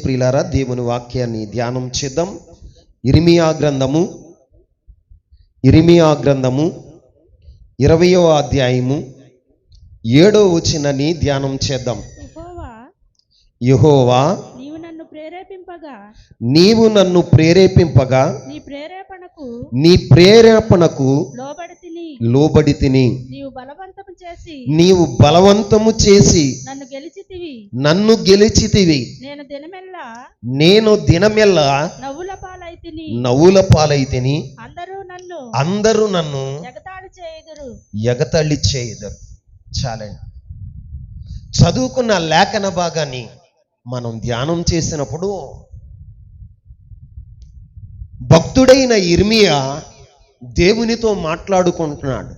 ప్రియులారా, దేవుని వాక్యాన్ని ధ్యానం చేద్దాం. ఇర్మియా గ్రంథము 20వ అధ్యాయము 7వ వచనాన్ని ధ్యానం చేద్దాం. యెహోవా నీవు నన్ను ప్రేరేపింపగా నీ ప్రేరేపణకు లోబడితిని. నీవు బలవంతము చేసి నన్ను గెలిచితివి. నేను దినమెల్లా నవ్వుల పాలైతిని. అందరూ నన్ను ఎగతాళి చేయుదురు. చాలండి. చదువుకున్న లేఖన భాగాన్ని మనం ధ్యానం చేసినప్పుడు భక్తుడైన ఇర్మియా దేవునితో మాట్లాడుకుంటున్నాడు,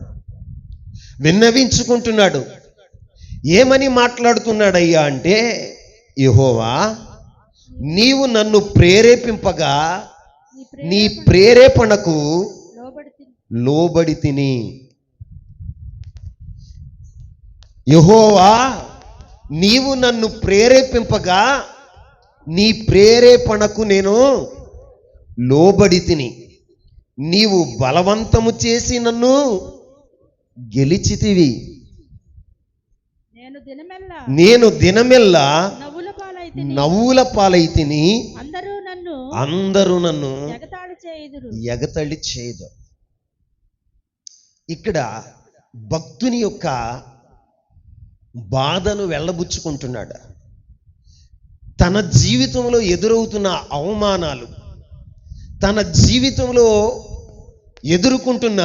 విన్నవించుకుంటున్నాడు. ఏమని మాట్లాడుతున్నాడయ్యా అంటే, యెహోవా నీవు నన్ను ప్రేరేపింపగా నీ ప్రేరేపణకు లోబడితిని. యెహోవా నీవు నన్ను ప్రేరేపింపగా నీ ప్రేరేపణకు నేను లోబడితిని. నీవు బలవంతము చేసి నన్ను గెలిచితివి. నేను దినమెల్లా నవ్వుల పాలైతిని. అందరూ నన్ను ఎగతాళి చేయదు. ఇక్కడ భక్తుని యొక్క బాధను వెళ్ళబుచ్చుకుంటున్నాడు. తన జీవితంలో ఎదురవుతున్న అవమానాలు, తన జీవితంలో ఎదుర్కొంటున్న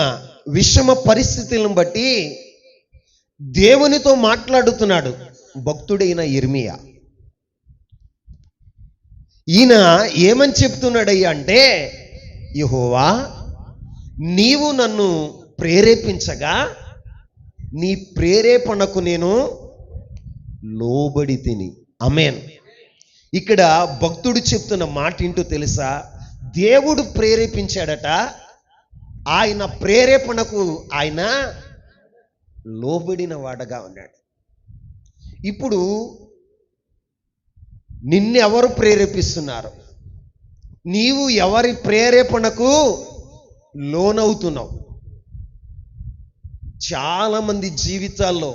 విషమ పరిస్థితులను బట్టి దేవునితో మాట్లాడుతున్నాడు భక్తుడైన ఇర్మియా. ఈయన ఏమని చెప్తున్నాడయ్యా అంటే, యెహోవా నీవు నన్ను ప్రేరేపించగా నీ ప్రేరేపణకు నేను లోబడితిని. ఆమేన్. ఇక్కడ భక్తుడు చెప్తున్న మాట ఏంటో తెలుసా? దేవుడు ప్రేరేపించాడట, ఆయన ప్రేరేపణకు ఆయన లోబడిన వాడగా ఉన్నాడు. ఇప్పుడు నిన్నెవరు ప్రేరేపిస్తున్నారు? నీవు ఎవరి ప్రేరేపణకు లోనవుతున్నావు? చాలా మంది జీవితాల్లో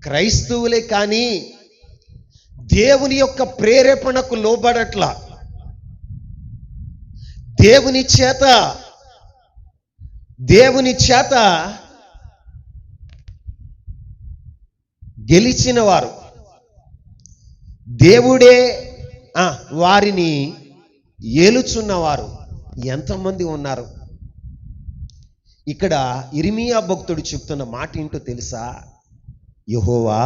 క్రైస్తవులే కానీ దేవుని యొక్క ప్రేరేపణకు లోబడట్లా. దేవుని చేత గెలిచిన వారు, దేవుడే వారిని ఏలుచున్నవారు ఎంతమంది ఉన్నారు? ఇక్కడ ఇర్మియా భక్తుడు చెప్తున్న మాట ఏంటో తెలుసా? యెహోవా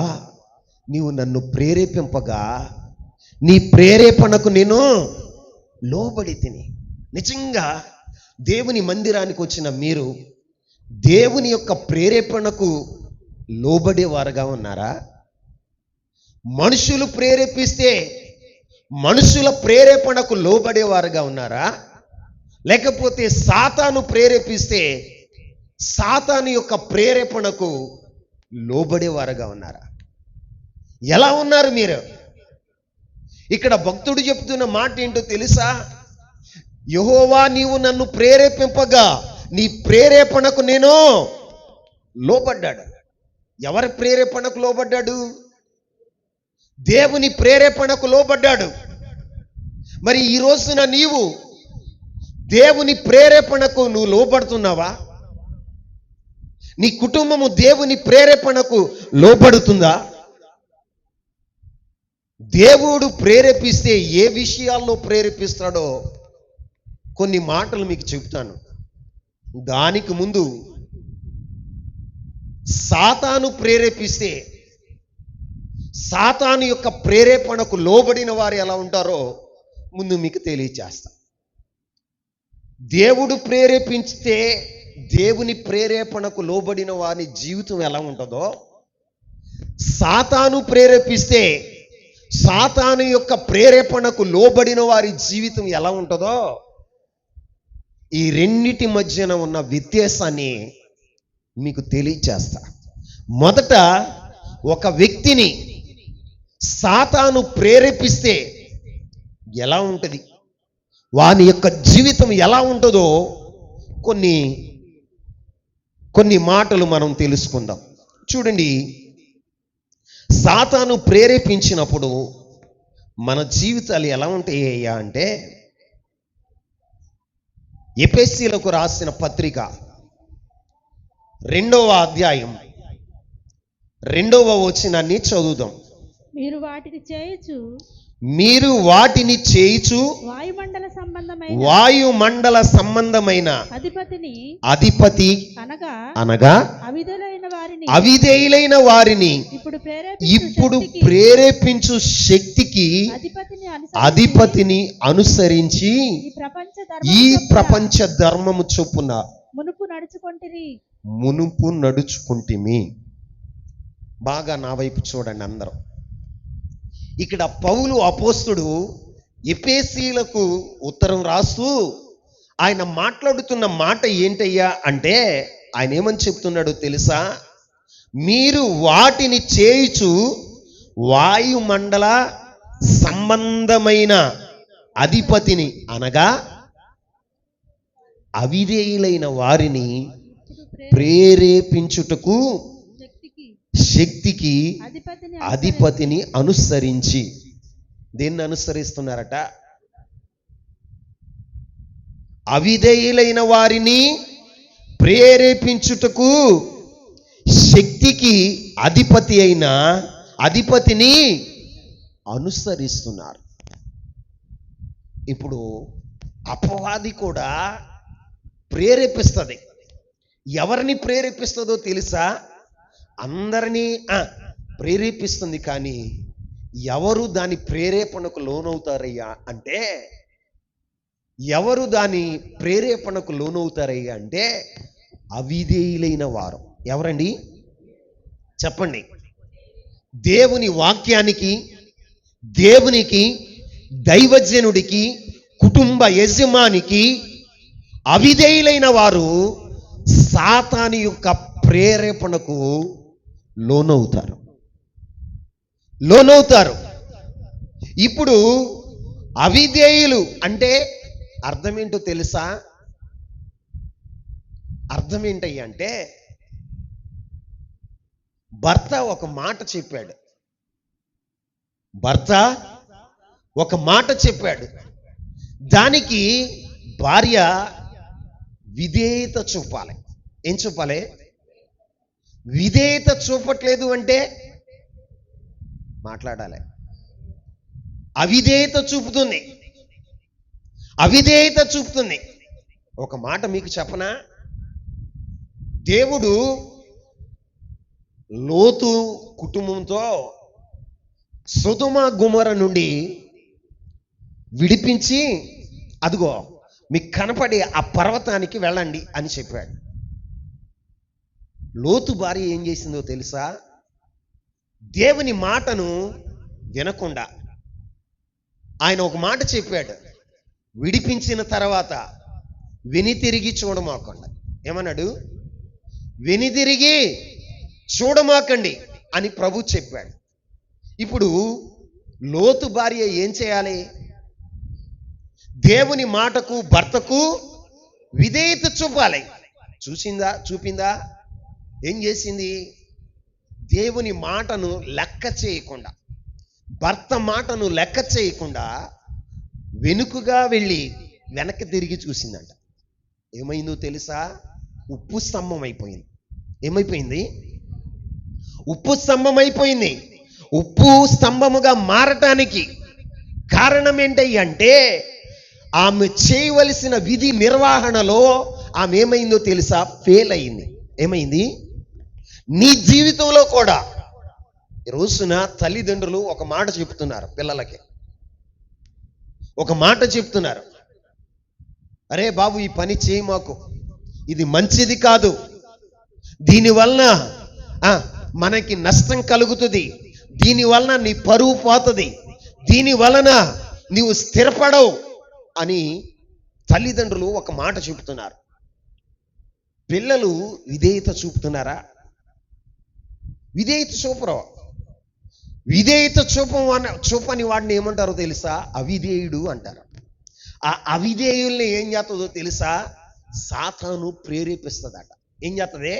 నీవు నన్ను ప్రేరేపింపగా నీ ప్రేరేపణకు నేను లోబడితిని. నిజంగా దేవుని మందిరానికి వచ్చిన మీరు దేవుని యొక్క ప్రేరేపణకు లోబడేవారుగా ఉన్నారా? మనుషులు ప్రేరేపిస్తే మనుషుల ప్రేరేపణకు లోబడేవారుగా ఉన్నారా? లేకపోతే సాతాను ప్రేరేపిస్తే సాతాను యొక్క ప్రేరేపణకు లోబడేవారుగా ఉన్నారా? ఎలా ఉన్నారు మీరు? ఇక్కడ భక్తుడు చెప్తున్న మాట ఏంటో తెలుసా? యెహోవా నీవు నన్ను ప్రేరేపింపగా నీ ప్రేరేపణకు నేను లోబడ్డాడు. ఎవరి ప్రేరేపణకు లోబడ్డాడు? దేవుని ప్రేరేపణకు లోబడ్డాడు. మరి ఈ రోజున నీవు దేవుని ప్రేరేపణకు నువ్వు లోబడుతున్నావా? నీ కుటుంబము దేవుని ప్రేరేపణకు లోబడుతుందా? దేవుడు ప్రేరేపిస్తే ఏ విషయాల్లో ప్రేరేపిస్తాడో కొన్ని మాటలు మీకు చెప్తాను. దానికి ముందు సాతాను ప్రేరేపిస్తే సాతాను యొక్క ప్రేరేపణకు లోబడిన వారు ఎలా ఉంటారో ముందు మీకు తెలియచేస్తా. దేవుడు ప్రేరేపిస్తే దేవుని ప్రేరేపణకు లోబడిన వారి జీవితం ఎలా ఉంటుందో, సాతాను ప్రేరేపిస్తే సాతాను యొక్క ప్రేరేపణకు లోబడిన వారి జీవితం ఎలా ఉంటుందో, ఈ రెండిటి మధ్యన ఉన్న వ్యత్యాసాన్ని మీకు తెలియచేస్తా. మొదట ఒక వ్యక్తిని సాతాను ప్రేరేపిస్తే ఎలా ఉంటుంది, వాని యొక్క జీవితం ఎలా ఉంటుందో కొన్ని కొన్ని మాటలు మనం తెలుసుకుందాం. చూడండి, సాతాను ప్రేరేపించినప్పుడు మన జీవితాలు ఎలా ఉంటాయ్యా అంటే, ఎఫెసీయులకు రాసిన పత్రిక 2వ అధ్యాయం 2వ వచనాన్ని చదువుదాం. మీరు వాటిని చేయుచు వాయుమండల సంబంధమైన అధిపతి అనగా అవిధేయులైన వారిని ఇప్పుడు ప్రేరేపించు శక్తికి అధిపతిని అనుసరించి ఈ ప్రపంచ ధర్మము చొప్పున మునుపు నడుచుకుంటిమి. బాగా నా వైపు చూడండి అందరూ. ఇక్కడ పౌలు అపోస్తుడు ఎఫెసీయులకు ఉత్తరం రాస్తూ ఆయన మాట్లాడుతున్న మాట ఏంటయ్యా అంటే, ఆయన ఏమని చెప్తున్నాడో తెలుసా? మీరు వాటిని చేయుచు వాయుమండల సంబంధమైన అధిపతిని అనగా అవిధేయులైన వారిని ప్రేరేపించుటకు శక్తికి అధిపతిని అనుసరించి. దేన్ని అనుసరిస్తున్నారట? అవిధేయులైన వారిని ప్రేరేపించుటకు శక్తికి అధిపతిని అనుసరిస్తున్నారు. ఇప్పుడు అపవాది కూడా ప్రేరేపిస్తుంది. ఎవరిని ప్రేరేపిస్తుందో తెలుసా? అందరినీ ప్రేరేపిస్తుంది. కానీ ఎవరు దాని ప్రేరేపణకు లోనవుతారయ్యా అంటే, అవిధేయులైన వారు. ఎవరండి చెప్పండి? దేవుని వాక్యానికి, దేవునికి, దైవజనుడికి, కుటుంబ యజమానికి అవిధేయులైన వారు సాతాను యొక్క ప్రేరేపణకు లోనవుతారు. ఇప్పుడు అవిధేయులు అంటే అర్థం ఏంటో తెలుసా? అర్థం ఏంటయ్యా అంటే, భర్త ఒక మాట చెప్పాడు, దానికి భార్య విధేయత చూపాలి. ఏం చూపాలి? విధేయత చూపట్లేదు అంటే మాట్లాడాలి. అవిధేయత చూపుతుంది. ఒక మాట మీకు చెప్పనా? దేవుడు లోతు కుటుంబంతో సొదొమ గొమొర్రా నుండి విడిపించి, అదిగో మీకు కనపడే ఆ పర్వతానికి వెళ్ళండి అని చెప్పాడు. లోతు భార్య ఏం చేసిందో తెలుసా? దేవుని మాటను వినకుండా, ఆయన ఒక మాట చెప్పాడు, విడిపించిన తర్వాత వెనుతిరిగి చూడమాకండి. ఏమన్నాడు? వెనుతిరిగి చూడమాకండి అని ప్రభు చెప్పాడు. ఇప్పుడు లోతు భార్య ఏం చేయాలి? దేవుని మాటకు, భర్తకు విధేయత చూపాలి. చూపిందా? ఏం చేసింది? దేవుని మాటను లెక్క చేయకుండా, భర్త మాటను లెక్క చేయకుండా వెనుకగా వెళ్ళి వెనక్కి తిరిగి చూసిందంట. ఏమైందో తెలుసా? ఉప్పు స్తంభం అయిపోయింది. ఏమైపోయింది? ఉప్పు స్తంభం అయిపోయింది. ఉప్పు స్తంభముగా మారటానికి కారణం ఏంటంటే, ఆమె చేయవలసిన విధి నిర్వహణలో ఆమె ఏమైందో తెలుసా? ఫెయిల్ అయింది. ఏమైంది? నీ జీవితంలో కూడా ఈ రోజున తల్లిదండ్రులు ఒక మాట చెప్తున్నారు పిల్లలకి. అరే బాబు, ఈ పని చేయి, మాకు ఇది మంచిది కాదు, దీనివలన మనకి నష్టం కలుగుతుంది, దీనివలన నీ పరువు పోతుంది, దీనివలన నీవు స్థిరపడవు అని తల్లిదండ్రులు ఒక మాట చెబుతున్నారు. పిల్లలు విధేయత చూపుతున్నారా? విధేయత చూపరు. విధేయత చూపని వాడిని ఏమంటారో తెలుసా? అవిధేయుడు అంటారు. ఆ అవిధేయుల్ని ఏం చేస్తుందో తెలుసా? సాతాను ప్రేరేపిస్తుందట. ఏం చేస్తుంది?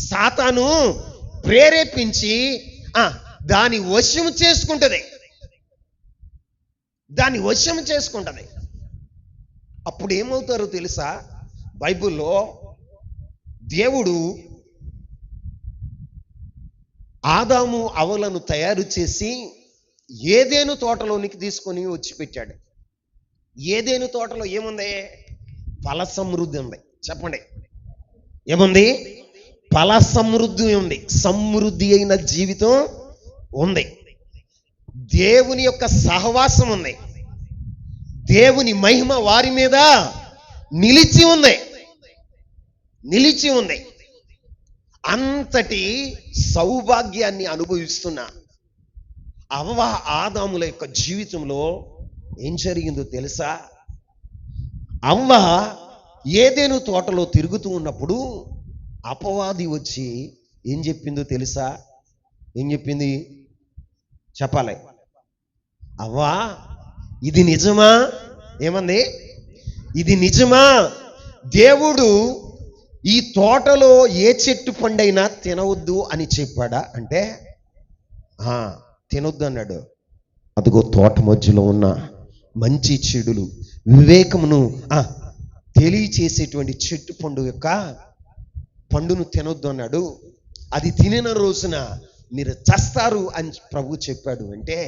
సాతాను ప్రేరేపించి దాని వశం చేసుకుంటది. దాని వశం చేసుకుంటది. అప్పుడు ఏమవుతారో తెలుసా? బైబిల్లో దేవుడు ఆదాము అవలను తయారు చేసి ఏదేను తోటలోనికి తీసుకొని వచ్చి పెట్టాడు. ఏదేను తోటలో ఏముంది? ఫల సమృద్ధి ఉంది. చెప్పండి, ఏముంది? ఫల సమృద్ధి ఉంది. సమృద్ధి అయిన జీవితం ఉంది. దేవుని యొక్క సహవాసం ఉంది. దేవుని మహిమ వారి మీద నిలిచి ఉంది. నిలిచి ఉంది. అంతటి సౌభాగ్యాన్ని అనుభవిస్తున్న అవ్వ ఆదాముల యొక్క జీవితంలో ఏం జరిగిందో తెలుసా? అవ్వ ఏదేను తోటలో తిరుగుతూ ఉన్నప్పుడు అపవాది వచ్చి ఏం చెప్పిందో తెలుసా? ఏం చెప్పింది? చెప్పాలి. అవ్వా, ఇది నిజమా? ఏమంది? ఇది నిజమా? దేవుడు ఈ తోటలో ఏ చెట్టు పండైనా తినవద్దు అని చెప్పాడా అంటే తినొద్దు అన్నాడు. అదిగో తోట మధ్యలో ఉన్న మంచి చెడులు వివేకమును తెలియచేసేటువంటి చెట్టు పండు యొక్క పండును తినొద్దు అన్నాడు. అది తినిన రోజున మీరు చస్తారు అని ప్రభు చెప్పాడు. అంటే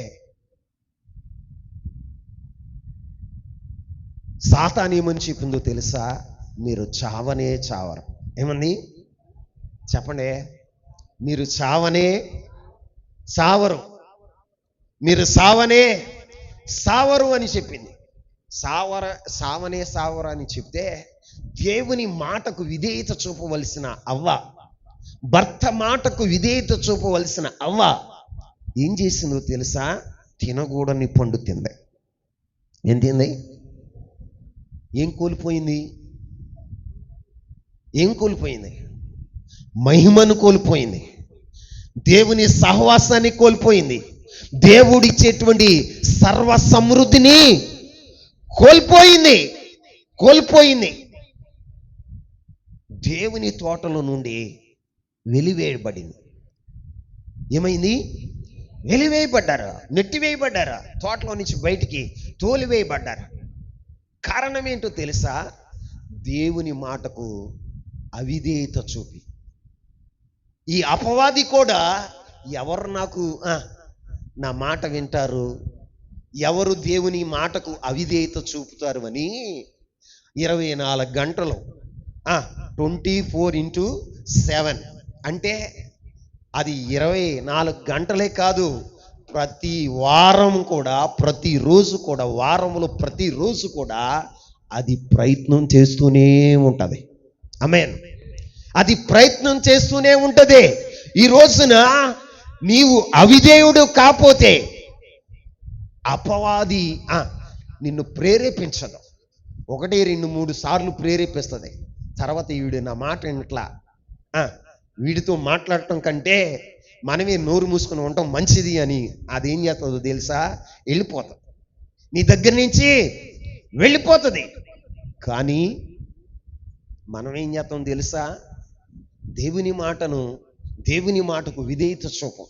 సాతాను ఏమని చెప్పిందో తెలుసా? మీరు చావనే చావరు. ఏమంది? చెప్పండి. మీరు చావనే చావరు. మీరు సావనే సావరు అని చెప్పింది. సావనే సావరు అని చెప్తే దేవుని మాటకు విధేయత చూపవలసిన అవ్వ, భర్త మాటకు విధేయత చూపవలసిన అవ్వ ఏం చేసిందో తెలుసా? తినకూడని పండు తింది. ఏం తింది? ఏం కోల్పోయింది? ఏం కోల్పోయింది? మహిమను కోల్పోయింది. దేవుని సహవాసాన్ని కోల్పోయింది. దేవుడిచ్చేటువంటి సర్వ సమృద్ధిని కోల్పోయింది. దేవుని తోటలో నుండి వెలివేయబడింది. ఏమైంది? వెలివేయబడ్డారు, నెట్టివేయబడ్డారు. తోటలో నుంచి బయటికి తోలివేయబడ్డారు. కారణం ఏంటో తెలుసా? దేవుని మాటకు అవిధేయత చూపి. ఈ అపవాది కూడా ఎవరు నాకు నా మాట వింటారు, ఎవరు దేవుని మాటకు అవిధేయత చూపుతారు అని 24 గంటలు 24/7 అంటే అది 24 గంటలే కాదు, ప్రతి వారం కూడా, ప్రతిరోజు కూడా, వారంలో ప్రతిరోజు కూడా అది ప్రయత్నం చేస్తూనే ఉంటుంది. ఆమేన్. అది ప్రయత్నం చేస్తూనే ఉంటుంది. ఈ రోజున నీవు అవిధేయుడు కాకపోతే అపవాది నిన్ను ప్రేరేపించదు. 1, 2, 3 సార్లు ప్రేరేపిస్తుంది. తర్వాత వీడు నా మాట ఇట్లా వీడితో మాట్లాడటం కంటే మనమే నోరు మూసుకుని ఉండటం మంచిది అని అదేం చేస్తుందో తెలుసా? వెళ్ళిపోతుంది. నీ దగ్గర నుంచి వెళ్ళిపోతుంది. కానీ మనం ఏం చేస్తాం తెలుసా? దేవుని మాటకు విధేయత చూపం.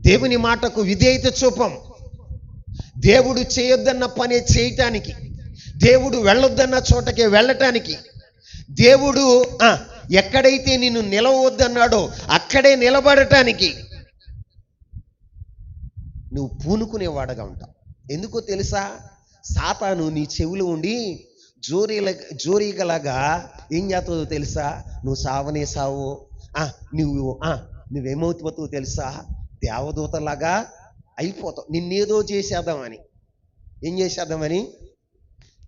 దేవుని మాటకు విధేయత చూపం. దేవుడు చేయొద్దన్న పని చేయటానికి, దేవుడు వెళ్ళొద్దన్న చోటకే వెళ్ళటానికి, దేవుడు ఎక్కడైతే నిన్ను నిలవద్దన్నాడో అక్కడే నిలబడటానికి నువ్వు పూనుకునేవాడగా ఉంటావు. ఎందుకో తెలుసా? సాతాను నీ చెవులు ఉండి జోరీగలాగా ఏం చేస్తుందో తెలుసా? నువ్వు సావనే సావు, నువ్వేమవుతావో తెలుసా? దేవదూతలాగా అయిపోతావు. నిన్నేదో చేసేద్దామని, ఏం చేసేద్దామని,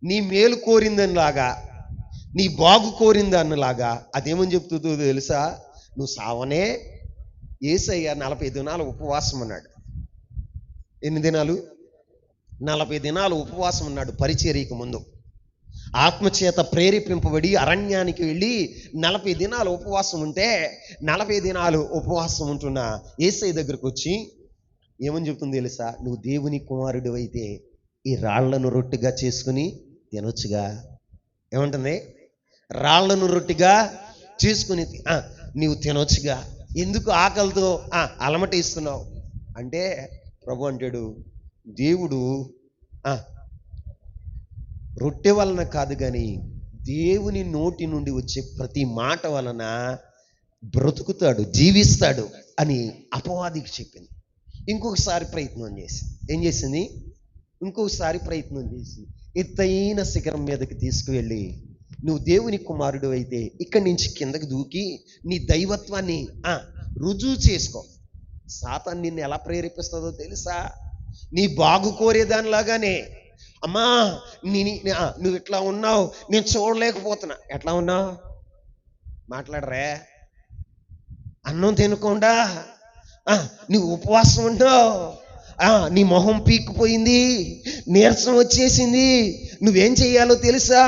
నీ మేలు కోరిందనిలాగా, నీ బాగు కోరిందన్నలాగా అదేమని చెప్తుందో తెలుసా? నువ్వు సావనే. యేసయ్య 40 దినాలు ఉపవాసం ఉన్నాడు. ఎన్ని దినాలు? 40 దినాలు ఉపవాసం ఉన్నాడు పరిచర్యకు ముందు. ఆత్మచేత ప్రేరేపింపబడి అరణ్యానికి వెళ్ళి 40 దినాలు ఉపవాసం ఉంటే 40 దినాలు ఉపవాసం ఉంటున్న యేసయ్య దగ్గరకు వచ్చి ఏమని చెప్తుంది తెలుసా? నువ్వు దేవుని కుమారుడు అయితే ఈ రాళ్లను రొట్టెగా చేసుకుని తినొచ్చుగా. ఏమంటుంది? రాళ్లను రొట్టెగా చేసుకుని నీవు తినొచ్చుగా, ఎందుకు ఆకలితో అలమటిస్తున్నావు అంటే ప్రభు అంటాడు, దేవుడు రొట్టె వలన కాదు కానీ దేవుని నోటి నుండి వచ్చే ప్రతి మాట వలన బ్రతుకుతాడు, జీవిస్తాడు అని అపవాదికి చెప్పింది. ఇంకొకసారి ప్రయత్నం చేసింది. ఏం చేసింది? ఇంకొకసారి ప్రయత్నం చేసి ఎత్తైన శిఖరం మీదకి తీసుకువెళ్ళి, నువ్వు దేవుని కుమారుడు అయితే ఇక్కడి నుంచి కిందకి దూకి నీ దైవత్వాన్ని రుజువు చేసుకో. సాతాను నిన్ను ఎలా ప్రేరేపిస్తుందో తెలుసా? నీ బాగు కోరేదానిలాగానే, అమ్మా నువ్వు ఇట్లా ఉన్నావు, నేను చూడలేకపోతున్నా. ఎట్లా ఉన్నావు? మాట్లాడరే. అన్నం తినకుండా నువ్వు ఉపవాసం ఉంటావు, నీ మొహం పీక్కుపోయింది, నీరసం వచ్చేసింది. నువ్వేం చెయ్యాలో తెలుసా?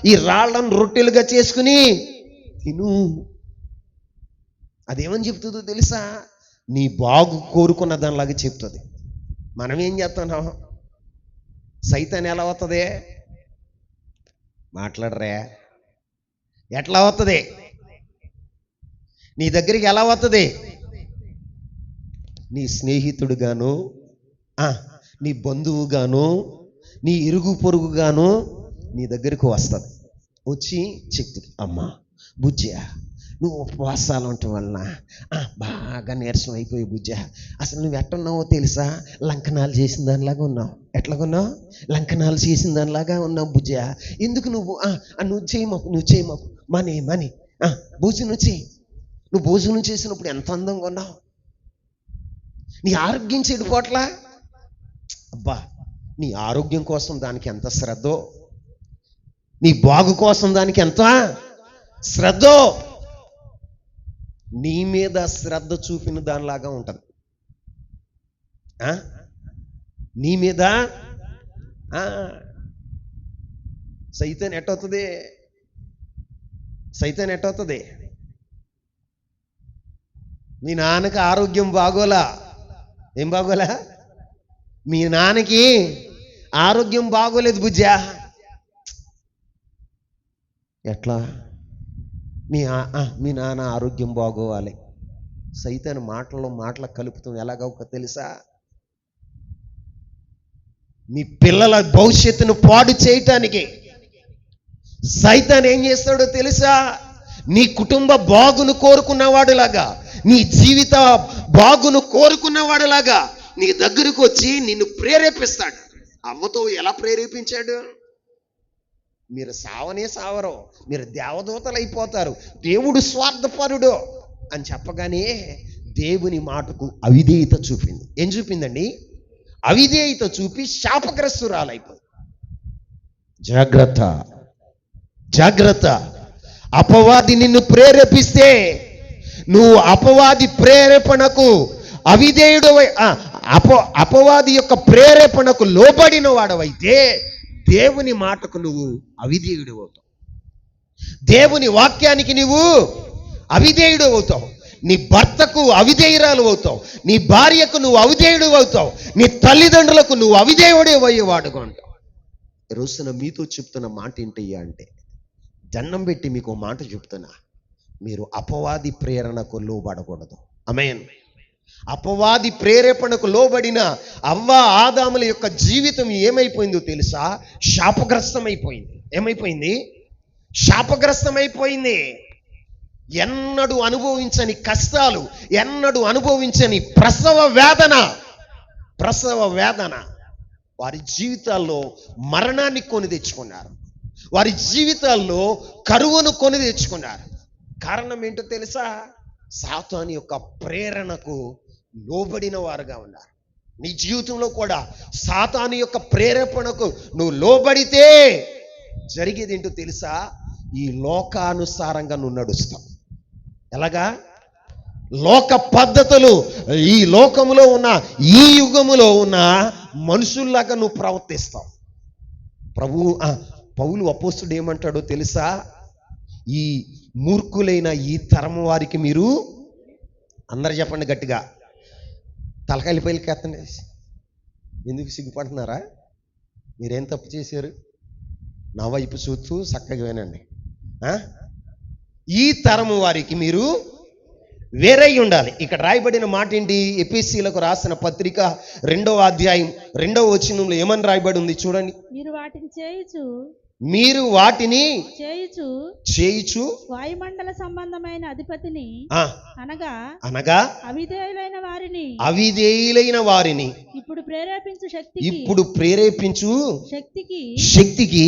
ఈ రాళ్లను రొట్టెలుగా చేసుకుని తిను. అదేమని చెప్తుందో తెలుసా? నీ బాగు కోరుకున్న దానిలాగా చెప్తుంది. మనం ఏం చేస్తున్నాం? సైతాన్ ఎలా అవుతుంది? మాట్లాడరే. ఎట్లా అవుతుంది? నీ దగ్గరికి ఎలా అవుతుంది? నీ స్నేహితుడుగాను, నీ బంధువుగాను, నీ ఇరుగు పొరుగుగాను నీ దగ్గరకు వస్తుంది. వచ్చి చెప్తుంది, అమ్మా బుజ్జా, నువ్వు ఉపవాసాలు ఉండటం వలన బాగా నీరసం అయిపోయి బుజ్జా, అసలు నువ్వు ఎట్టున్నావో తెలుసా? లంకనాలు చేసిన దానిలాగా ఉన్నావు. ఎట్లాగున్నావు? లంకనాలు చేసిన దానిలాగా ఉన్నావు బుజ్జా. ఎందుకు నువ్వు చేయమాకు మనీ భోజనం చేయి. నువ్వు భోజనం చేసినప్పుడు ఎంత అందంగా ఉన్నావు. నీ ఆరోగ్యం చెడిపోట్లా? అబ్బా, నీ ఆరోగ్యం కోసం దానికి ఎంత శ్రద్ధో, నీ బాగు కోసం దానికి ఎంత శ్రద్ధో. నీ మీద శ్రద్ధ చూపిన దానిలాగా ఉంటుంది. నీ మీద సైతాన్ ఎట్టవుతుంది? సైతాన్ ఎట్టవుతుంది? మీ నాన్నకి ఆరోగ్యం బాగోలా. ఏం బాగోలా? మీ నాన్నకి ఆరోగ్యం బాగోలేదు బుజ్జా. ఎట్లా? మీ నాన్న ఆరోగ్యం బాగోవాలి. సైతాన్ మాటలు కలుపుతాం. ఎలాగో తెలుసా? మీ పిల్లల భవిష్యత్తును పాడు చేయటానికి సైతాన్ ఏం చేస్తాడో తెలుసా? నీ కుటుంబ బాగును కోరుకున్నవాడులాగా, నీ జీవిత బాగును కోరుకున్నవాడులాగా నీ దగ్గరకు వచ్చి నిన్ను ప్రేరేపిస్తాడు. అవ్వతో ఎలా ప్రేరేపించాడు? మీరు సావరు, మీరు దేవదూతలు అయిపోతారు, దేవుడు స్వార్థపరుడు అని చెప్పగానే దేవుని మాటకు అవిధేయత చూపింది. ఏం చూపిందండి? అవిధేయత చూపి శాపగ్రస్తురాలైపోయింది. జాగ్రత్త, జాగ్రత్త. అపవాది నిన్ను ప్రేరేపిస్తే నువ్వు అపవాది ప్రేరేపణకు అవిధేయుడు, అపవాది యొక్క ప్రేరేపణకు లోబడిన వాడవైతే దేవుని మాటకు నువ్వు అవిధేయుడు అవుతావు. దేవుని వాక్యానికి నువ్వు అవిధేయుడు అవుతావు. నీ భర్తకు అవిధేయురాలు అవుతావు, నీ భార్యకు నువ్వు అవిధేయుడు అవుతావు, నీ తల్లిదండ్రులకు నువ్వు అవిధేయుడే అయ్యేవాడుగా ఉంటావు. రోజున మీతో చెప్తున్న మాట ఏంటయ్యా అంటే, దండం పెట్టి మీకు మాట చెప్తున్నా, మీరు అపవాది ప్రేరణకు లోబడకూడదు. ఆమేన్. అపవాది ప్రేరేపణకు లోబడిన అవ్వ ఆదాముల యొక్క జీవితం ఏమైపోయిందో తెలుసా? శాపగ్రస్తమైపోయింది. ఏమైపోయింది? శాపగ్రస్తమైపోయింది. ఎన్నడూ అనుభవించని కష్టాలు, ఎన్నడూ అనుభవించని ప్రసవ వేదన వారి జీవితాల్లో మరణాన్ని కొని తెచ్చుకున్నారు. వారి జీవితాల్లో కరువును కొని తెచ్చుకున్నారు. కారణం ఏంటో తెలుసా? సాతాను యొక్క ప్రేరణకు లోబడిన వారుగా ఉన్నారు. నీ జీవితంలో కూడా సాతాను యొక్క ప్రేరేపణకు నువ్వు లోబడితే జరిగేది ఏంటో తెలుసా? ఈ లోకానుసారంగా నువ్వు నడుస్తావు. ఎలాగా? లోక పద్ధతులు, ఈ లోకములో ఉన్న, ఈ యుగములో ఉన్న మనుషుల్లాగా నువ్వు ప్రవర్తిస్తావు. పౌలు అపోస్తుడు ఏమంటాడో తెలుసా? ఈ మూర్ఖులైన ఈ తరం వారికి మీరు, అందరు చెప్పండి గట్టిగా, తలకాయలు పైలకి ఎత్తండి. ఎందుకు సిగ్గుపడుతున్నారా? మీరేం తప్పు చేశారు? నా వైపు చూస్తూ చక్కగా వినండి. ఈ తరము వారికి మీరు వేరై ఉండాలి. ఇక్కడ రాయబడిన మాట ఏంటి? ఎఫెసీయులకు రాసిన పత్రిక 2వ అధ్యాయం 2వ వచనంలో ఏమని రాయబడి ఉంది చూడండి. మీరు వాటిని చేయుచు వాయుమండల సంబంధమైన అధిపతిని అనగా అవిధేయులైన వారిని ఇప్పుడు ప్రేరేపించు శక్తికి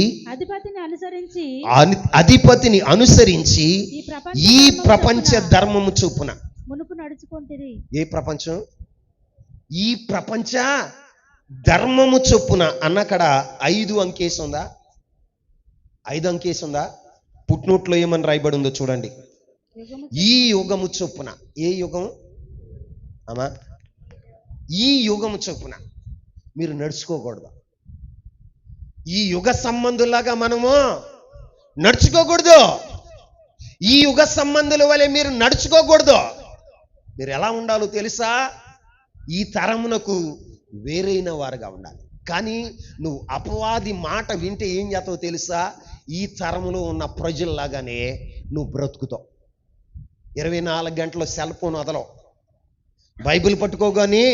అధిపతిని అనుసరించి ఈ ప్రపంచ ధర్మము చొప్పున మునుపు నడుచుకుంటురి. ఏ ప్రపంచం? ఈ ప్రపంచ ధర్మము చొప్పున అన్నక్కడ 5 అంకేసి ఉందా? 5 అంకేసి ఉందా? పుట్నోట్లో ఏమని రాయబడి ఉందో చూడండి. ఈ యుగము చొప్పున. ఏ యుగం అమ్మా? ఈ యుగము చొప్పున మీరు నడుచుకోకూడదు. ఈ యుగ సంబంధులాగా మనము నడుచుకోకూడదు. ఈ యుగ సంబంధుల వలె మీరు నడుచుకోకూడదు. మీరు ఎలా ఉండాలో తెలుసా? ఈ తరమునకు వేరైన వారుగా ఉండాలి. కానీ నువ్వు అపవాది మాట వింటే ఏం చేస్తావో తెలుసా? ఈ తరములో ఉన్న ప్రజల్లాగానే నువ్వు బ్రతుకుతావు. 24 గంటలు సెల్ ఫోన్ వదలవు. బైబిల్ పట్టుకోగాని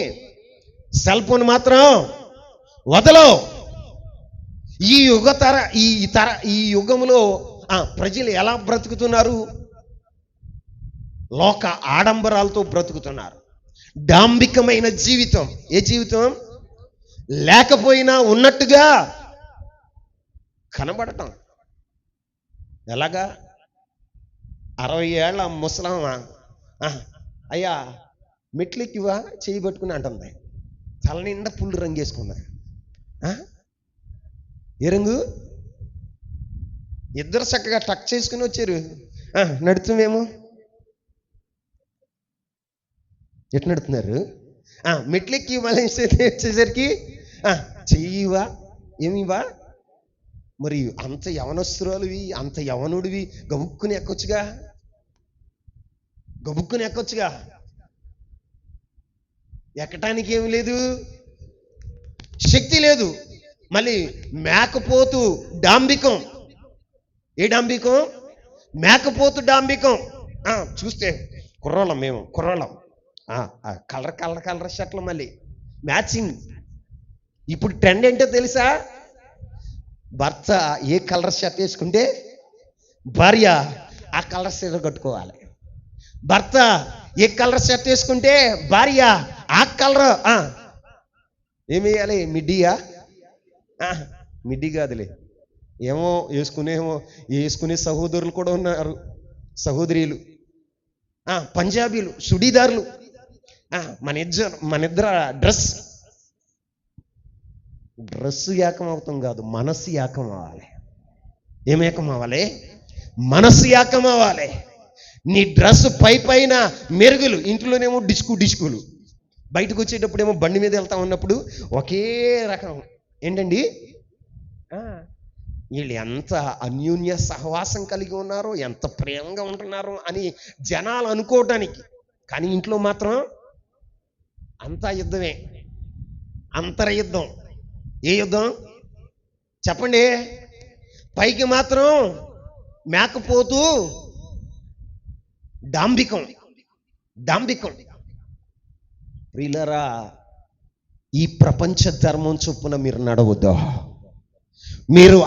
సెల్ ఫోన్ మాత్రం వదలవు. ఈ యుగంలో ప్రజలు ఎలా బ్రతుకుతున్నారు? లోక ఆడంబరాలతో బ్రతుకుతున్నారు. డాంబికమైన జీవితం. ఏ జీవితం? లేకపోయినా ఉన్నట్టుగా కనబడటం. ఎలాగా? 60 ఏళ్ల ముసలమ్మ అయ్యా మెట్లెక్కివా చేయి పట్టుకుని అంటుంది. తల నిండా పుల్లు రంగు వేసుకుందా. ఏ రంగు? ఇద్దరు చక్కగా టక్ చేసుకుని వచ్చారు. నడుతున్నామేమో. ఎట్లా నడుతున్నారు? మెట్లెక్కి మళ్ళీ వచ్చేసరికి చెయ్యివా ఏమివా. మరి అంత యవనస్తురాలువి, అంత యవనుడివి గబుక్కుని ఎక్కొచ్చుగా. ఎక్కటానికి ఏమి లేదు, శక్తి లేదు. మళ్ళీ మేకపోతు డాంబికం. ఏ డాంబికం? మేకపోతు డాంబికం. చూస్తే కుర్రోళ్ళం కలర్ షర్ట్లు మళ్ళీ మ్యాచింగ్. ఇప్పుడు ట్రెండ్ ఏంటో తెలుసా? భర్త ఏ కలర్ షర్ట్ వేసుకుంటే భార్య ఆ కలర్ షర్ట్ కట్టుకోవాలి. భర్త ఏ కలర్ షర్ట్ వేసుకుంటే భార్య ఆ కలర్. ఏమి వేయాలి? మిడ్డీయా? మిడ్డీ కాదులే, ఏమో వేసుకునే సహోదరులు కూడా ఉన్నారు, సహోదరీలు. పంజాబీలు, సుడీదారులు. మన ఇద్దరు డ్రెస్ ఏకం అవుతాం కాదు, మనస్సు ఏకం అవ్వాలి. ఏమేకం అవ్వాలి? మనస్సు ఏకం అవ్వాలి. నీ డ్రెస్ పైన మెరుగులు, ఇంట్లోనేమో డిస్కులు, బయటకు వచ్చేటప్పుడేమో బండి మీద వెళ్తా ఉన్నప్పుడు ఒకే రకం. ఏంటండి వీళ్ళు ఎంత అన్యోన్య సహవాసం కలిగి ఉన్నారు, ఎంత ప్రేమగా ఉంటున్నారు అని జనాలు అనుకోవటానికి. కానీ ఇంట్లో మాత్రం అంతా యుద్ధమే, అంతర్యుద్ధం. ఏ యుద్ధం చెప్పండి? పైకి మాత్రం మేకపోతూ డాంబికం. ప్రియులారా, ఈ ప్రపంచ ధర్మం చొప్పున మీరు నడవద్దు. మీరు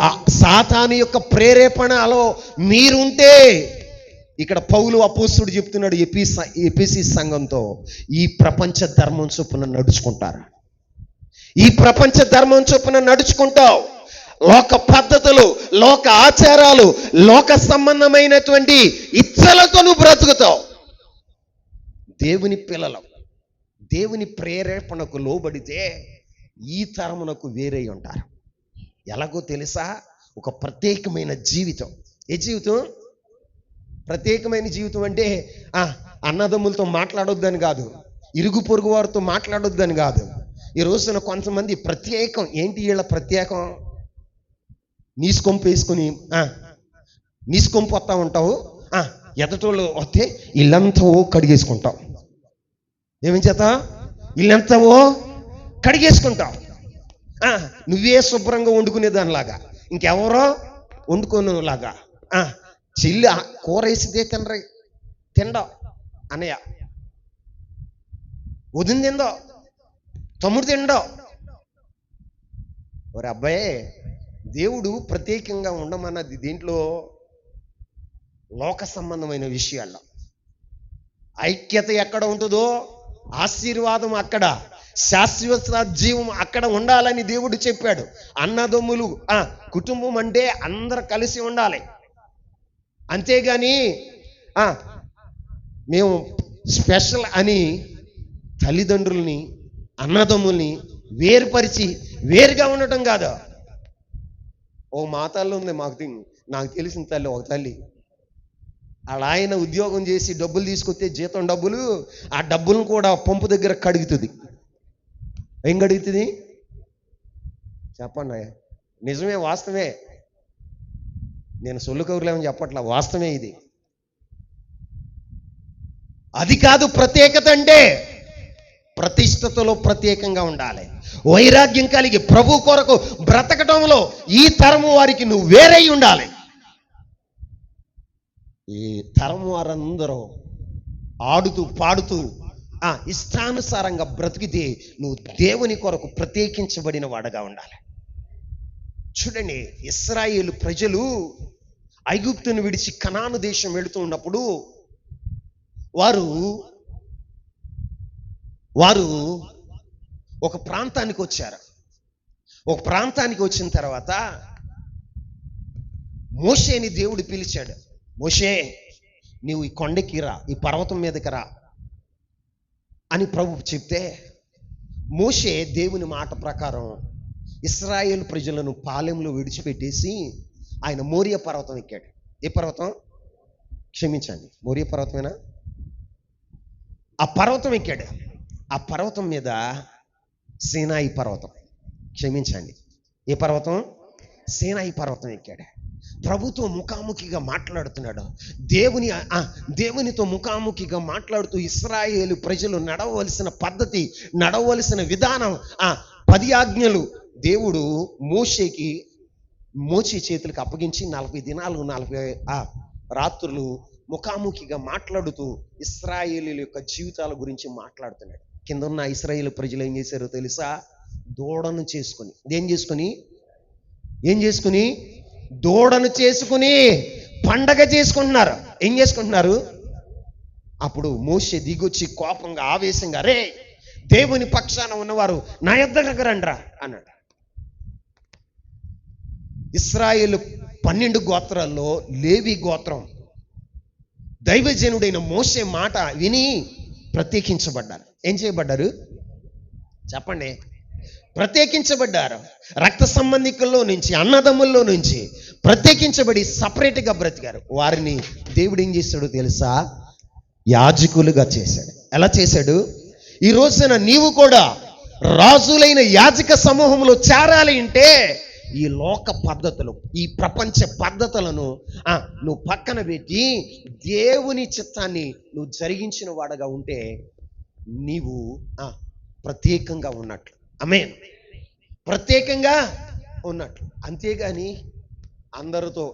సాతాను యొక్క ప్రేరేపణలో మీరుంటే, ఇక్కడ పౌలు అపోస్తుడు చెప్తున్నాడు ఎఫెసీ సంఘంతో, ఈ ప్రపంచ ధర్మం చొప్పున నడుచుకుంటారు. ఈ ప్రపంచ ధర్మం చొప్పున నడుచుకుంటావు. లోక పద్ధతులు, లోక ఆచారాలు, లోక సంబంధమైనటువంటి ఇచ్చలతో నువ్వు బ్రతుకుతావు. దేవుని పిల్లలు దేవుని ప్రేరేపణకు లోబడితే ఈ తరమునకు వేరే ఉంటారు. ఎలాగో తెలుసా? ఒక ప్రత్యేకమైన జీవితం. ఏ జీవితం? ప్రత్యేకమైన జీవితం అంటే అన్నదమ్ములతో మాట్లాడొద్దని కాదు, ఇరుగు పొరుగు వారితో మాట్లాడొద్దని కాదు. ఈ రోజున కొంతమంది ప్రత్యేకం. ఏంటి వీళ్ళ ప్రత్యేకం? నీసుకొంపు వేసుకుని నీసుకొంపు వస్తూ ఉంటావు, ఎదటోళ్ళు వస్తే ఇల్లంతా కడిగేసుకుంటావు. ఏమేం చేత ఇల్లంతా కడిగేసుకుంటావు. నువ్వే శుభ్రంగా వండుకునే దానిలాగా, ఇంకెవరో వండుకునేలాగా. చెల్లి కూర వేసితే తిండో అన్నయ్య, వదిన తిందో, తమ్ముడు తిండో. ఒరే అబ్బాయి, దేవుడు ప్రత్యేకంగా ఉండమన్నది దేంట్లో? లోక సంబంధమైన విషయాల్లో. ఐక్యత ఎక్కడ ఉంటుందో ఆశీర్వాదం అక్కడ, శాశ్వత జీవం అక్కడ ఉండాలని దేవుడు చెప్పాడు. అన్నదమ్ములు కుటుంబం అంటే అందరు కలిసి ఉండాలి. అంతేగాని మేము స్పెషల్ అని తల్లిదండ్రుల్ని అన్నదమ్ముల్ని వేరుపరిచి వేరుగా ఉండటం కాదు. ఓ మా తల్లి ఉంది, నాకు తెలిసిన తల్లి, ఒక తల్లి. వాళ్ళ ఆయన ఉద్యోగం చేసి డబ్బులు తీసుకొస్తే జీతం డబ్బులు, ఆ డబ్బులను కూడా పంపు దగ్గర కడుగుతుంది. ఏం కడుగుతుంది చెప్పండి? నిజమే, వాస్తవమే. నేను సొల్లు కౌరులేమని చెప్పట్లా, వాస్తవమే ఇది. అది కాదు ప్రత్యేకత అంటే. ప్రతిష్టతలో ప్రత్యేకంగా ఉండాలి, వైరాగ్యం కలిగి ప్రభు కొరకు బ్రతకటంలో ఈ తరము వారికి నువ్వు వేరై ఉండాలి. ఈ తరము వారందరూ ఆడుతూ పాడుతూ ఇష్టానుసారంగా బ్రతికితే నువ్వు దేవుని కొరకు ప్రత్యేకించబడిన వాడుగా ఉండాలి. చూడండి, ఇశ్రాయేలు ప్రజలు ఐగుప్తును విడిచి కనాను దేశం వెళుతూ ఉన్నప్పుడు వారు ఒక ప్రాంతానికి వచ్చారు. ఒక ప్రాంతానికి వచ్చిన తర్వాత మోషేని దేవుడు పిలిచాడు. మోషే, నీవు ఈ కొండకి రా, ఈ పర్వతం మీదకి రా అని ప్రభు చెప్తే, మోషే దేవుని మాట ప్రకారం ఇశ్రాయేలు ప్రజలను పాలెంలో విడిచిపెట్టేసి ఆయన మోరియా పర్వతం ఎక్కాడు. ఏ పర్వతం? క్షమించండి, మోరియా పర్వతమేనా? ఆ పర్వతం ఎక్కాడు. ఆ పర్వతం మీద సీనాయి పర్వతం, క్షమించండి, ఏ పర్వతం? సీనాయి పర్వతం ఎక్కాడు. ప్రభుతో ముఖాముఖిగా మాట్లాడుతున్నాడు. దేవునితో ముఖాముఖిగా మాట్లాడుతూ ఇశ్రాయేలు ప్రజలు నడవలసిన పద్ధతి, నడవలసిన విధానం, 10 ఆజ్ఞలు దేవుడు మోషే చేతులకు అప్పగించి 40 దినాలు 40 రాత్రులు ముఖాముఖిగా మాట్లాడుతూ ఇశ్రాయేలీల యొక్క జీవితాల గురించి మాట్లాడుతున్నాడు. కింద ఉన్న ఇశ్రాయేలు ప్రజలు ఏం చేశారో తెలుసా? దూడను చేసుకుని, ఏం చేసుకుని దూడను చేసుకుని పండగ చేసుకుంటున్నారు. ఏం చేసుకుంటున్నారు? అప్పుడు మోషే దిగొచ్చి కోపంగా ఆవేశంగా, రే దేవుని పక్షాన ఉన్నవారు నా యొద్దకు రండ్రా అన్నాడు. ఇశ్రాయేలు 12 గోత్రాల్లో లేవి గోత్రం దైవజనుడైన మోషే మాట విని ప్రత్యేకించబడ్డారు. ఏం చేయబడ్డారు చెప్పండి? ప్రత్యేకించబడ్డారు. రక్త సంబంధికుల్లో నుంచి, అన్నదమ్ముల్లో నుంచి ప్రత్యేకించబడి సపరేట్గా బ్రతికారు. వారిని దేవుడు ఏం చేశాడో తెలుసా? యాజకులుగా చేశాడు. ఎలా చేశాడు? ఈ రోజున నీవు కూడా రాజులైన యాజక సమూహంలో చేరాలి అంటే ఈ లోక పద్ధతులు, ఈ ప్రపంచ పద్ధతులను నువ్వు పక్కన పెట్టి దేవుని చిత్తాన్ని నువ్వు జరిగించిన వాడుగా ఉంటే నీవు ప్రత్యేకంగా ఉన్నట్లు. ఆమేన్. ప్రత్యేకంగా ఉన్నట్లు. అంతేగాని అందరితో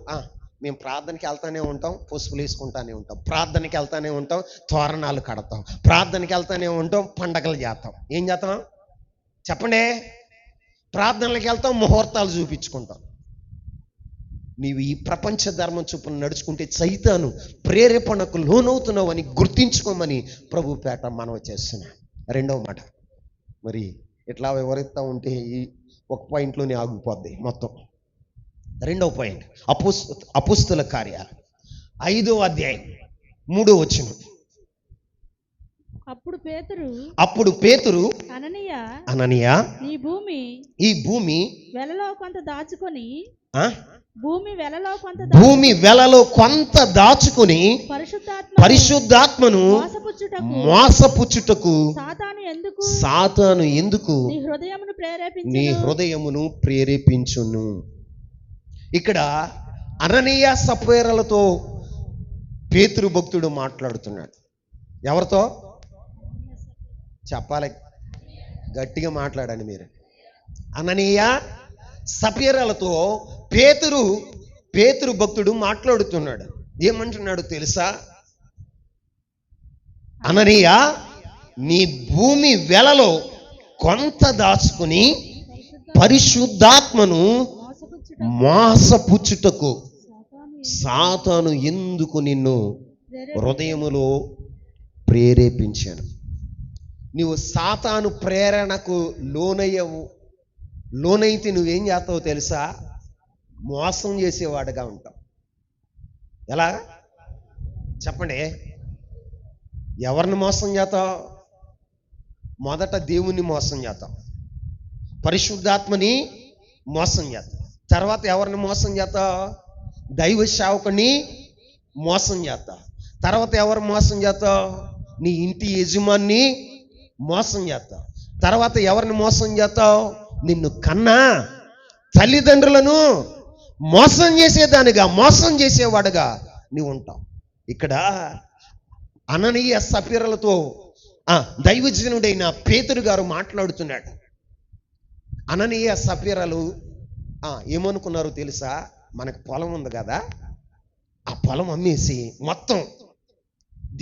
మేము ప్రార్థనకి వెళ్తానే ఉంటాం, పసుపులు వేసుకుంటానే ఉంటాం, ప్రార్థనకి వెళ్తానే ఉంటాం, తోరణాలు కడతాం, ప్రార్థనకి వెళ్తానే ఉంటాం, పండగలు చేస్తాం. ఏం చేస్తాం చెప్పండి? ప్రార్థనలకు వెళ్తాం, ముహూర్తాలు చూపించుకుంటాం. నీవు ఈ ప్రపంచ ధర్మం చొప్పున నడుచుకుంటే సైతాను ప్రేరేపణకు లోనవుతున్నావు అని గుర్తించుకోమని ప్రభు పేట మనవి చేస్తున్నా. రెండవ మాట, మరి ఇట్లా వివరిస్తూ ఉంటే ఈ ఒక పాయింట్లోనే ఆగిపోద్ది మొత్తం. రెండవ పాయింట్, అపుస్తుల కార్యాలు 5వ అధ్యాయం 3వ వచనం. అప్పుడు పేతురు అననీయ, ఈ భూమి వెలలో కొంత దాచుకొని పరిశుద్ధాత్మను మోసపుచ్చుటకు సాతాను ఎందుకు నీ హృదయమును ప్రేరేపించును. ఇక్కడ అననీయ సప్ఫీరాలతో పేతురు భక్తుడు మాట్లాడుతున్నాడు. ఎవరితో చెప్పాలి? గట్టిగా మాట్లాడండి మీరు. అననీయ సప్ఫీరాలతో పేతురు భక్తుడు మాట్లాడుతున్నాడు. ఏమంటున్నాడు తెలుసా? అననీయ, నీ భూమి వెలలో కొంత దాచుకుని పరిశుద్ధాత్మను మోసపుచ్చుటకు సాతాను ఎందుకు నిన్ను హృదయములో ప్రేరేపించాను. నువ్వు సాతాను ప్రేరణకు లోనైతే నువ్వేం చేస్తావో తెలుసా? మోసం చేసేవాడుగా ఉంటావు. ఎలా చెప్పండి? ఎవరిని మోసం చేస్తావు? మొదట దేవుణ్ణి మోసం చేస్తాం, పరిశుద్ధాత్మని మోసం చేస్తాం. తర్వాత ఎవరిని మోసం చేస్తావు? దైవ సేవకుని మోసం చేస్తావు. తర్వాత ఎవరు మోసం చేస్తావు? నీ ఇంటి యజమాన్ని మోసం చేస్తావు. తర్వాత ఎవరిని మోసం చేస్తావు? నిన్ను కన్నా తల్లిదండ్రులను మోసం చేసేదానిగా, మోసం చేసేవాడుగా నీవు ఉంటావు. ఇక్కడ అననీయ సప్ఫీరాలతో దైవజనుడైన పేతురు గారు మాట్లాడుతున్నాడు. అననీయ సప్ఫీరాలు ఏమనుకున్నారు తెలుసా? మనకు పొలం ఉంది కదా, ఆ పొలం అమ్మేసి మొత్తం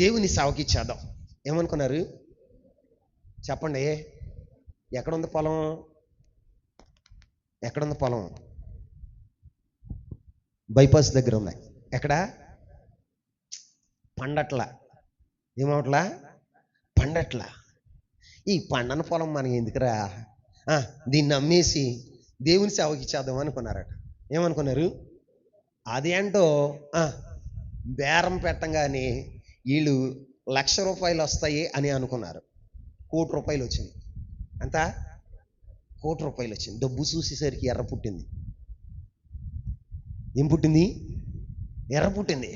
దేవుని సేవకి ఇచ్చేద్దాం. ఏమనుకున్నారు చెప్పండి? ఎక్కడుంది పొలం? ఎక్కడుంది పొలం? బైపాస్ దగ్గర ఉంది. ఎక్కడ? పండట్ల. ఏమవట్లా? పండట్ల. ఈ పండన పొలం మనకి ఎందుకురా, దీన్ని అమ్మేసి దేవుని సేవకి ఇచ్చేద్దాం అనుకున్నారట. ఏమనుకున్నారు? అదేంటో బేరం పెట్టంగానే వీళ్ళు ₹1,00,000 వస్తాయి అని అనుకున్నారు. ₹1,00,00,000 వచ్చింది. అంత ₹1,00,00,000 వచ్చింది. డబ్బు చూసేసరికి ఎర్ర పుట్టింది. ఏం పుట్టింది? ఎర్ర పుట్టింది.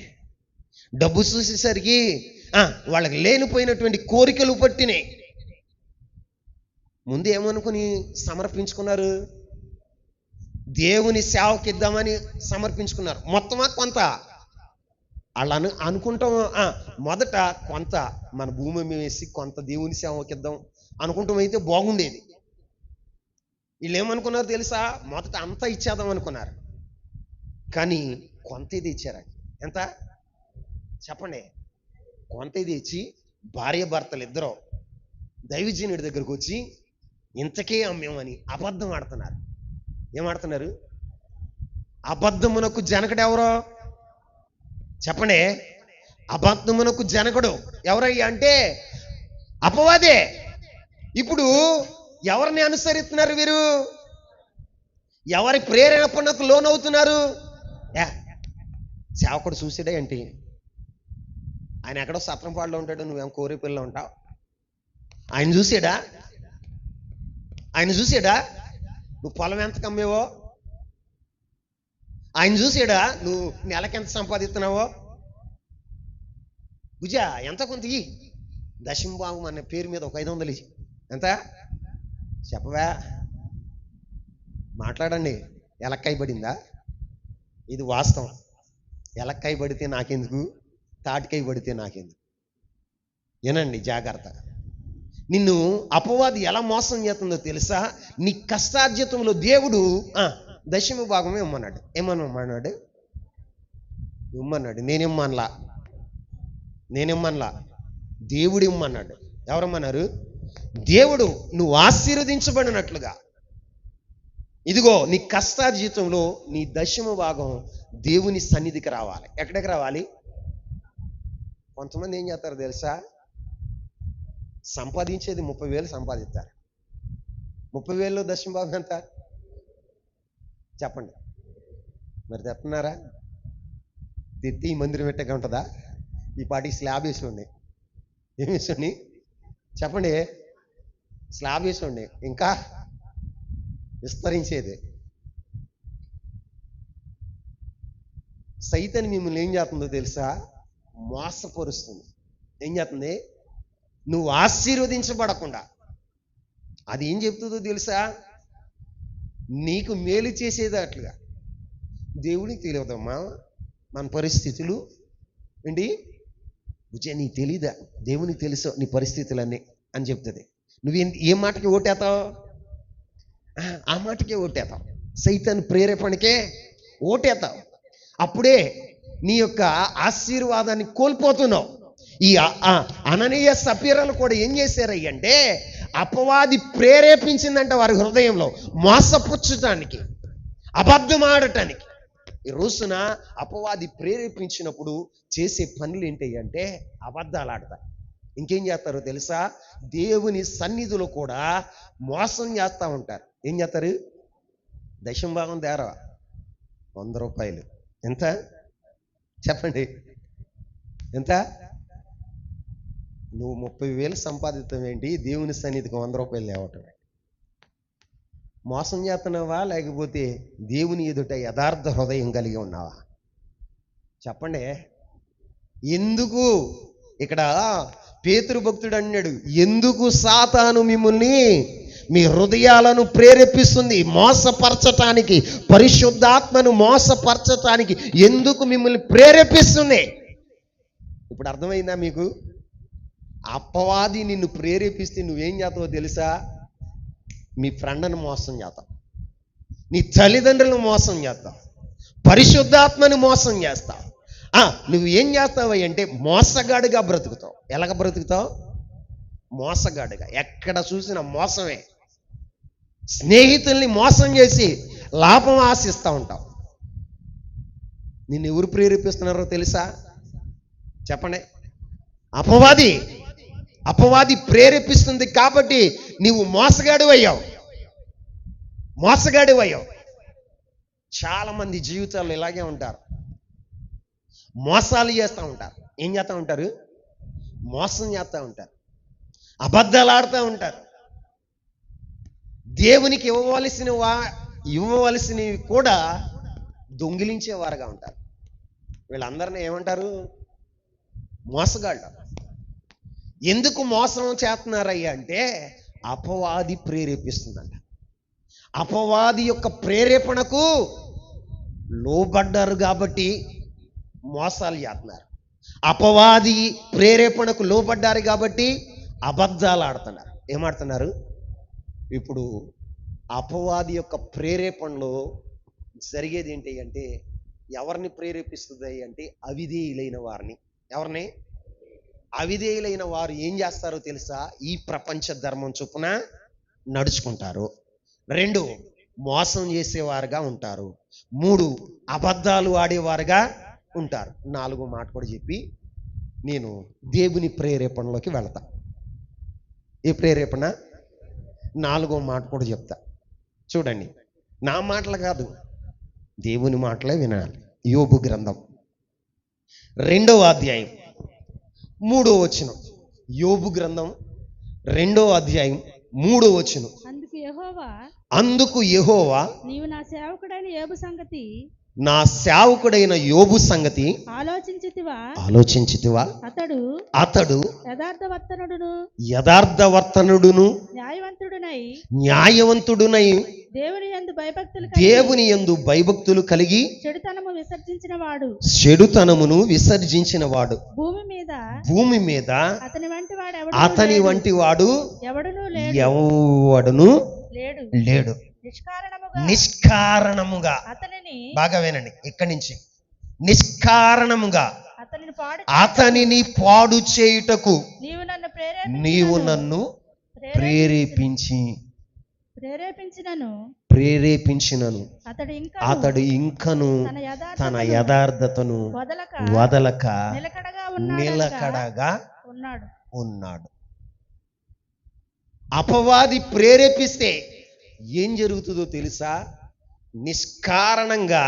డబ్బు చూసేసరికి వాళ్ళకి లేనిపోయినటువంటి కోరికలు పట్టినాయి. ముందు ఏమనుకుని సమర్పించుకున్నారు? దేవుని సేవకి ఇద్దామని సమర్పించుకున్నారు. మొత్తమా కొంత? అలా అనుకుంటాం. మొదట కొంత మన భూమి వేసి కొంత దేవుని సేవకి ఇద్దాం అనుకుంటాం, అయితే బాగుండేది. వీళ్ళు ఏమనుకున్నారు తెలుసా? మొదట అంతా ఇచ్చేద్దాం అనుకున్నారు, కానీ కొంత ఇది ఇచ్చారు. ఎంత చెప్పండి? కొంత ఇది ఇచ్చి భార్య భర్తలు ఇద్దరు దైవజనుడి దగ్గరకు వచ్చి ఇంతకే అమ్మేమని అబద్ధం ఆడుతున్నారు. ఏమాడుతున్నారు? అబద్ధమునకు జనకుడు ఎవరో చెప్పండి? అబద్ధమునకు జనకుడు ఎవరయ్యా అంటే అపవాదే. ఇప్పుడు ఎవరిని అనుసరిస్తున్నారు వీరు? ఎవరి ప్రేరేపణకు లోనవుతున్నారు? సేవకుడు చూసాడా ఏంటి? ఆయన ఎక్కడో సత్రంపాడులో ఉంటాడు, నువ్వేం కోరేపల్లిలో ఉంటావు. ఆయన చూసాడా? ఆయన చూసాడా నువ్వు పొలం ఎంత కమ్మేవో? ఆయన చూసాడా నువ్వు నెలకెంత సంపాదిస్తున్నావో? భుజా ఎంత కొంత ఈ దశంభాగం అనే పేరు మీద ఒక 500 ఇచ్చి ఎంత చెప్పవా? మాట్లాడండి. ఎలక్కాయ పడిందా? ఇది వాస్తవం. ఎలక్కాయ పడితే నాకెందుకు, తాటికాయ పడితే నాకెందుకు? ఏనండి జాగ్రత్త. నిన్ను అపవాది ఎలా మోసం చేస్తుందో తెలుసా? నీ కష్టార్జితంలో దేవుడు 10వ భాగమే ఇమ్మన్నాడు. ఏమన్నాడు? ఇమ్మన్నాడు. నేనేమనలా, దేవుడు ఇమ్మన్నాడు. ఎవరమ్మన్నారు? దేవుడు నువ్వు ఆశీర్వదించబడినట్లుగా ఇదిగో నీ కష్టార్జితంలో నీ 10వ భాగం దేవుని సన్నిధికి రావాలి. ఎక్కడికి రావాలి? కొంతమంది ఏం చేస్తారు తెలుసా? సంపాదించేది 30,000 సంపాదిస్తారు. 30,000లో 10వ భాగం ఎంత చెప్పండి? మరి తెస్తున్నారా? తెత్తి ఈ మందిరం పెట్టక ఉంటుందా? ఈ పాటికి స్లాబ్ వేసుకోండి. ఏం వేసుకోండి చెప్పండి? స్లాబ్ వేసుకోండి. ఇంకా విస్తరించేది. సైతాన్ని మిమ్మల్ని ఏం చేస్తుందో తెలుసా? మోసపరుస్తుంది. ఏం చేస్తుంది? నువ్వు ఆశీర్వదించబడకుండా అది ఏం చెప్తుందో తెలుసా? నీకు మేలు చేసేటట్లుగా, దేవునికి తెలియదమ్మా మన పరిస్థితులు ఏంటి బుజ్జే నీకు తెలీదా, దేవునికి తెలుసు నీ పరిస్థితులన్నీ అని చెప్తుంది. ఏ మాటకి ఓటేతావు? ఆ మాటకే ఓటేతావు, సైతాన్ ప్రేరేపణకే ఓటేతావు. అప్పుడే నీ యొక్క ఆశీర్వాదాన్ని కోల్పోతున్నావు. ఈ అననీయ సపీరాలు కూడా ఏం చేశారయ్యంటే అపవాది ప్రేరేపించిందంట వారి హృదయంలో మోసపుచ్చటానికి, అబద్ధం ఆడటానికి. ఈ రోజున అపవాది ప్రేరేపించినప్పుడు చేసే పనులు ఏంటి అంటే అబద్ధాలు ఆడతారు. ఇంకేం చేస్తారో తెలుసా? దేవుని సన్నిధిలో కూడా మోసం చేస్తూ ఉంటారు. ఏం చేస్తారు? దశమ భాగం తేరా 100 రూపాయలు ఎంత చెప్పండి, ఎంత? నువ్వు 30,000 సంపాదితం ఏంటి, దేవుని సన్నిధికి 100 రూపాయలు లేవటం? మోసం చేస్తున్నావా లేకపోతే దేవుని ఎదుట యథార్థ హృదయం కలిగి ఉన్నావా? చెప్పండి. ఎందుకు ఇక్కడ పేతురు భక్తుడు అన్నాడు, ఎందుకు సాతాను మిమ్మల్ని మీ హృదయాలను ప్రేరేపిస్తుంది మోసపరచటానికి, పరిశుద్ధాత్మను మోసపరచటానికి ఎందుకు మిమ్మల్ని ప్రేరేపిస్తుంది? ఇప్పుడు అర్థమైందా మీకు? అపవాది నిన్ను ప్రేరేపిస్తే నువ్వేం చేస్తావో తెలుసా? మీ ఫ్రెండ్ని మోసం చేస్తావు, నీ తల్లిదండ్రులను మోసం చేస్తావు, పరిశుద్ధాత్మని మోసం చేస్తావు. నువ్వు ఏం చేస్తావు అంటే మోసగాడిగా బ్రతుకుతావు. ఎలాగ బ్రతుకుతావు? మోసగాడిగా. ఎక్కడ చూసినా మోసమే. స్నేహితుల్ని మోసం చేసి లాభం ఆశిస్తూ ఉంటావు. నిన్ను ఎవరు ప్రేరేపిస్తున్నారో తెలుసా? చెప్పండి. అపవాది ప్రేరేపిస్తుంది కాబట్టి నీవు మోసగాడివయ్యావు. చాలా మంది జీవితాల్లో ఇలాగే ఉంటారు, మోసాలు చేస్తూ ఉంటారు. ఏం చేస్తూ ఉంటారు? మోసం చేస్తూ ఉంటారు, అబద్ధాలు ఆడుతూ ఉంటారు. దేవునికి ఇవ్వవలసినవి కూడా దొంగిలించేవారుగా ఉంటారు. వీళ్ళందరినీ ఏమంటారు? మోసగాళ్ళు. ఎందుకు మోసం చేస్తున్నారయ్యా అంటే అపవాది ప్రేరేపిస్తుందంట. అపవాది యొక్క ప్రేరేపణకు లోబడ్డారు కాబట్టి మోసాలు చేస్తున్నారు. అపవాది ప్రేరేపణకు లోబడ్డారు కాబట్టి అబద్ధాలు ఆడుతున్నారు. ఏమాడుతున్నారు? ఇప్పుడు అపవాది యొక్క ప్రేరేపణలో జరిగేది ఏంటి అంటే ఎవరిని ప్రేరేపిస్తుంది అంటే అవిధేయులైన వారిని. ఎవరిని? అవిధేయులైన వారు ఏం చేస్తారో తెలుసా? ఈ ప్రపంచ ధర్మం చొప్పున నడుచుకుంటారు. 2 మోసం చేసేవారుగా ఉంటారు. 3 అబద్ధాలు ఆడేవారుగా ఉంటారు. 4 మాట కూడా చెప్పి నేను దేవుని ప్రేరేపణలోకి వెళతా. ఏ ప్రేరేపణ? 4 మాట కూడా చెప్తా. చూడండి, నా మాటలు కాదు, దేవుని మాటలే వినాలి. యోబు గ్రంథం 2వ అధ్యాయం 3వ వచనం. యోబు గ్రంథం 2వ అధ్యాయం 3వ వచనం. అందుకు యెహోవా నీవు నా సేవకుడైన యోబు సంగతి ఆలోచించితివా? అతడు యథార్థవర్తనుడును న్యాయవంతుడునై దేవుని యందు భయభక్తులు కలిగి చెడుతనమును విసర్జించిన వాడు భూమి మీద అతని వంటి వాడు ఎవడును లేడు. నిష్కారణముగా, బాగా వినండి ఇక్కడి నుంచి, నిష్కారణముగా అతనిని పాడు చేయుటకు నీవు నన్ను ప్రేరేపించినను అతడు ఇంకను తన యథార్థతను వదలక నిలకడగా ఉన్నాడు. అపవాది ప్రేరేపిస్తే ఏం జరుగుతుందో తెలుసా? నిష్కారణంగా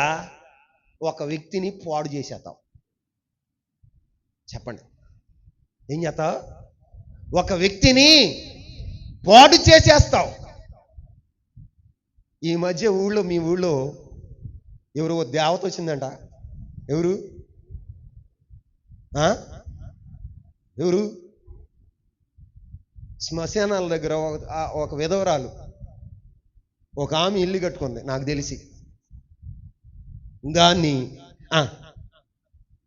ఒక వ్యక్తిని పాడు చేసేస్తాం. చెప్పండి, ఏం చేస్తావు? ఒక వ్యక్తిని పాడు చేసేస్తావు. ఈ మధ్య మీ ఊళ్ళో ఎవరు దేవత వచ్చిందంట. ఎవరు? శ్మశానాల దగ్గర ఒక విధవరాలు, ఒక ఆమె ఇల్లు కట్టుకుంది. నాకు తెలిసి దాన్ని ఆ,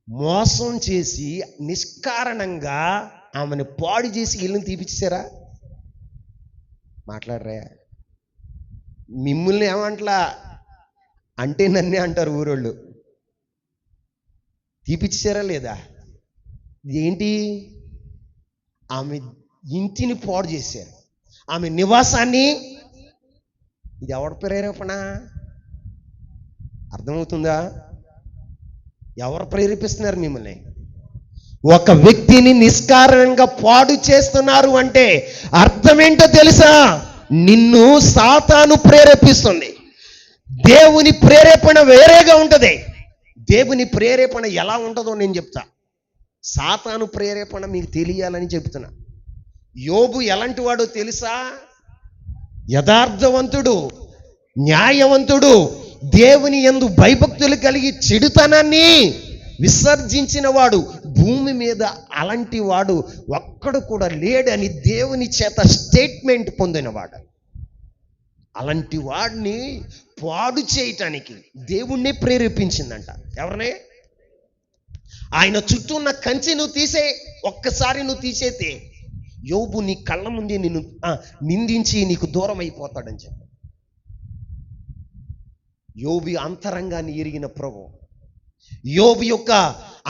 మోసం చేసి నిష్కారణంగా ఆమెను పాడు చేసి ఇల్లుని తీపిచ్చారా? మాట్లాడరా? మిమ్మల్ని ఏమంటలా, అంటే నన్నే అంటారు ఊరోళ్ళు. తీపిచ్చారా లేదా? ఏంటి? ఆమె ఇంటిని పాడు చేశారు, ఆమె నివాసాన్ని. ఇది ఎవరి ప్రేరేపణ? అర్థమవుతుందా? ఎవరు ప్రేరేపిస్తున్నారు మిమ్మల్ని? ఒక వ్యక్తిని నిష్కారణంగా పాడు చేస్తున్నారు అంటే అర్థం ఏంటో తెలుసా? నిన్ను సాతాను ప్రేరేపిస్తుంది. దేవుని ప్రేరేపణ వేరేగా ఉంటది. దేవుని ప్రేరేపణ ఎలా ఉంటుందో నేను చెప్తా. సాతాను ప్రేరేపణ మీకు తెలియాలని చెప్తున్నా. యోబు ఎలాంటి వాడో తెలుసా? యథార్థవంతుడు, న్యాయవంతుడు, దేవుని యందు భయభక్తులు కలిగి చెడుతనాన్ని విసర్జించిన వాడు. భూమి మీద అలాంటి వాడు ఒక్కడు కూడా లేడని దేవుని చేత స్టేట్మెంట్ పొందినవాడు. అలాంటి వాడిని పాడు చేయటానికి దేవుణ్ణి ప్రేరేపించిందంట. ఎవరిని? ఆయన చుట్టూ ఉన్న కంచె నువ్వు తీసే, ఒక్కసారి నువ్వు తీసేతే యోబు నీ కళ్ళ ముందే నిన్ను నిందించి నీకు దూరం అయిపోతాడని చెప్పి. యోబు అంతరంగాన్ని ఎరిగిన ప్రభు, యోబు యొక్క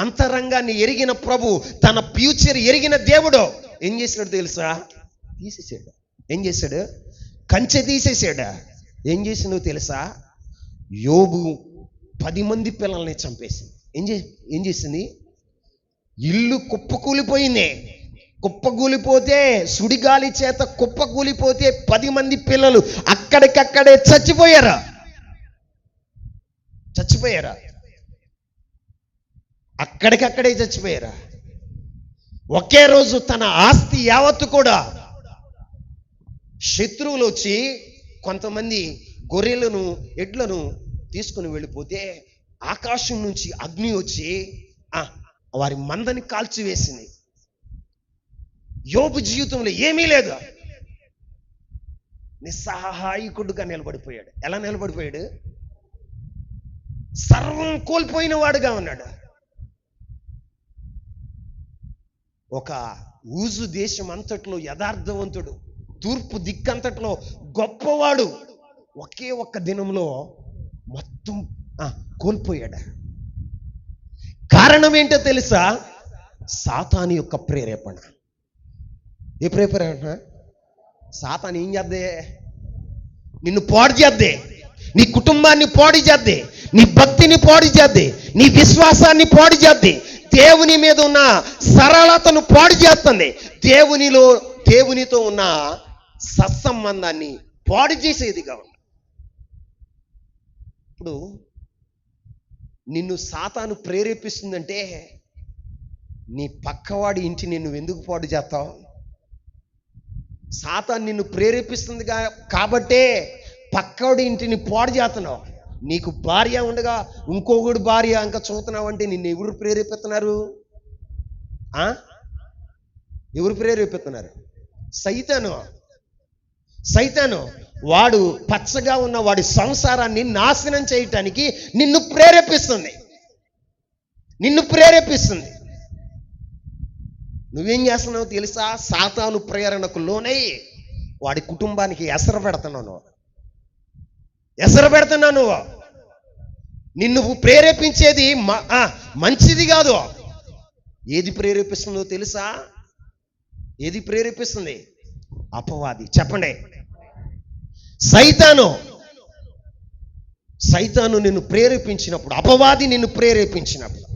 అంతరంగాన్ని ఎరిగిన ప్రభు, తన ఫ్యూచర్ ఎరిగిన దేవుడు ఏం చేశాడు తెలుసా? తీసేసాడు. ఏం చేశాడు? కంచె తీసేసాడు. ఏం చేసిందో తెలుసా? యోబు 10 మంది పిల్లల్ని చంపేసింది. ఏం చేసింది? ఇల్లు కుప్పకూలిపోయింది. కుప్పకూలిపోతే, సుడిగాలి చేత కుప్పకూలిపోతే 10 మంది పిల్లలు అక్కడికక్కడే చచ్చిపోయారా? అక్కడికక్కడే చచ్చిపోయారా? ఒకే రోజు తన ఆస్తి యావత్తు కూడా శత్రువులు వచ్చి కొంతమంది గొర్రెలను, ఎడ్లను తీసుకుని వెళ్ళిపోతే ఆకాశం నుంచి అగ్ని వచ్చి వారి మందని కాల్చివేసింది. యోబు జీవితంలో ఏమీ లేదు, నిస్సహాయకుడుగా నిలబడిపోయాడు. ఎలా నిలబడిపోయాడు? సర్వం కోల్పోయిన వాడుగా ఉన్నాడు. ఒక ఊజు దేశం అంతట్లో యథార్థవంతుడు, తూర్పు దిక్కంతట్లో గొప్పవాడు, ఒకే ఒక్క దినంలో మొత్తం కోల్పోయాడు. కారణం ఏంటో తెలుసా? సాతాను యొక్క ప్రేరేపణ. ఏ ప్రేరేపణ? సాతాను ఏం చేద్దే? నిన్ను పాడు చేద్దే, నీ కుటుంబాన్ని పాడు చేద్దే, నీ భక్తిని పాడు చేద్దే, నీ విశ్వాసాన్ని పాడు చేద్దే, దేవుని మీద ఉన్న సరళతను పాడు చేస్తుంది, దేవునితో ఉన్న సత్సంబంధాన్ని పాడు చేసేదిగా ఉంది. ఇప్పుడు నిన్ను సాతాను ప్రేరేపిస్తుందంటే నీ పక్కవాడి ఇంటిని నువ్వు ఎందుకు పాడు చేస్తావు? సాతాను నిన్ను ప్రేరేపిస్తుంది కాబట్టే పక్కవాడి ఇంటిని పాడు చేస్తున్నావు. నీకు భార్య ఉండగా ఇంకొకడు భార్య ఇంకా చూస్తున్నావు అంటే నిన్ను ఎవరు ప్రేరేపిస్తున్నారు? ఎవరు ప్రేరేపిస్తున్నారు? సైతాను. వాడు పచ్చగా ఉన్న వాడి సంసారాన్ని నాశనం చేయటానికి నిన్ను ప్రేరేపిస్తుంది. నువ్వేం చేస్తున్నావు తెలుసా? సాతాను ప్రేరణకు లోనై వాడి కుటుంబానికి ఎసరు పెడుతున్నావు. నిన్ను ప్రేరేపించేది మంచిది కాదు. ఏది ప్రేరేపిస్తుందో తెలుసా? ఏది ప్రేరేపిస్తుంది? అపవాది. చెప్పండి. సైతాను నిన్ను ప్రేరేపించినప్పుడు, అపవాది నిన్ను ప్రేరేపించినప్పుడు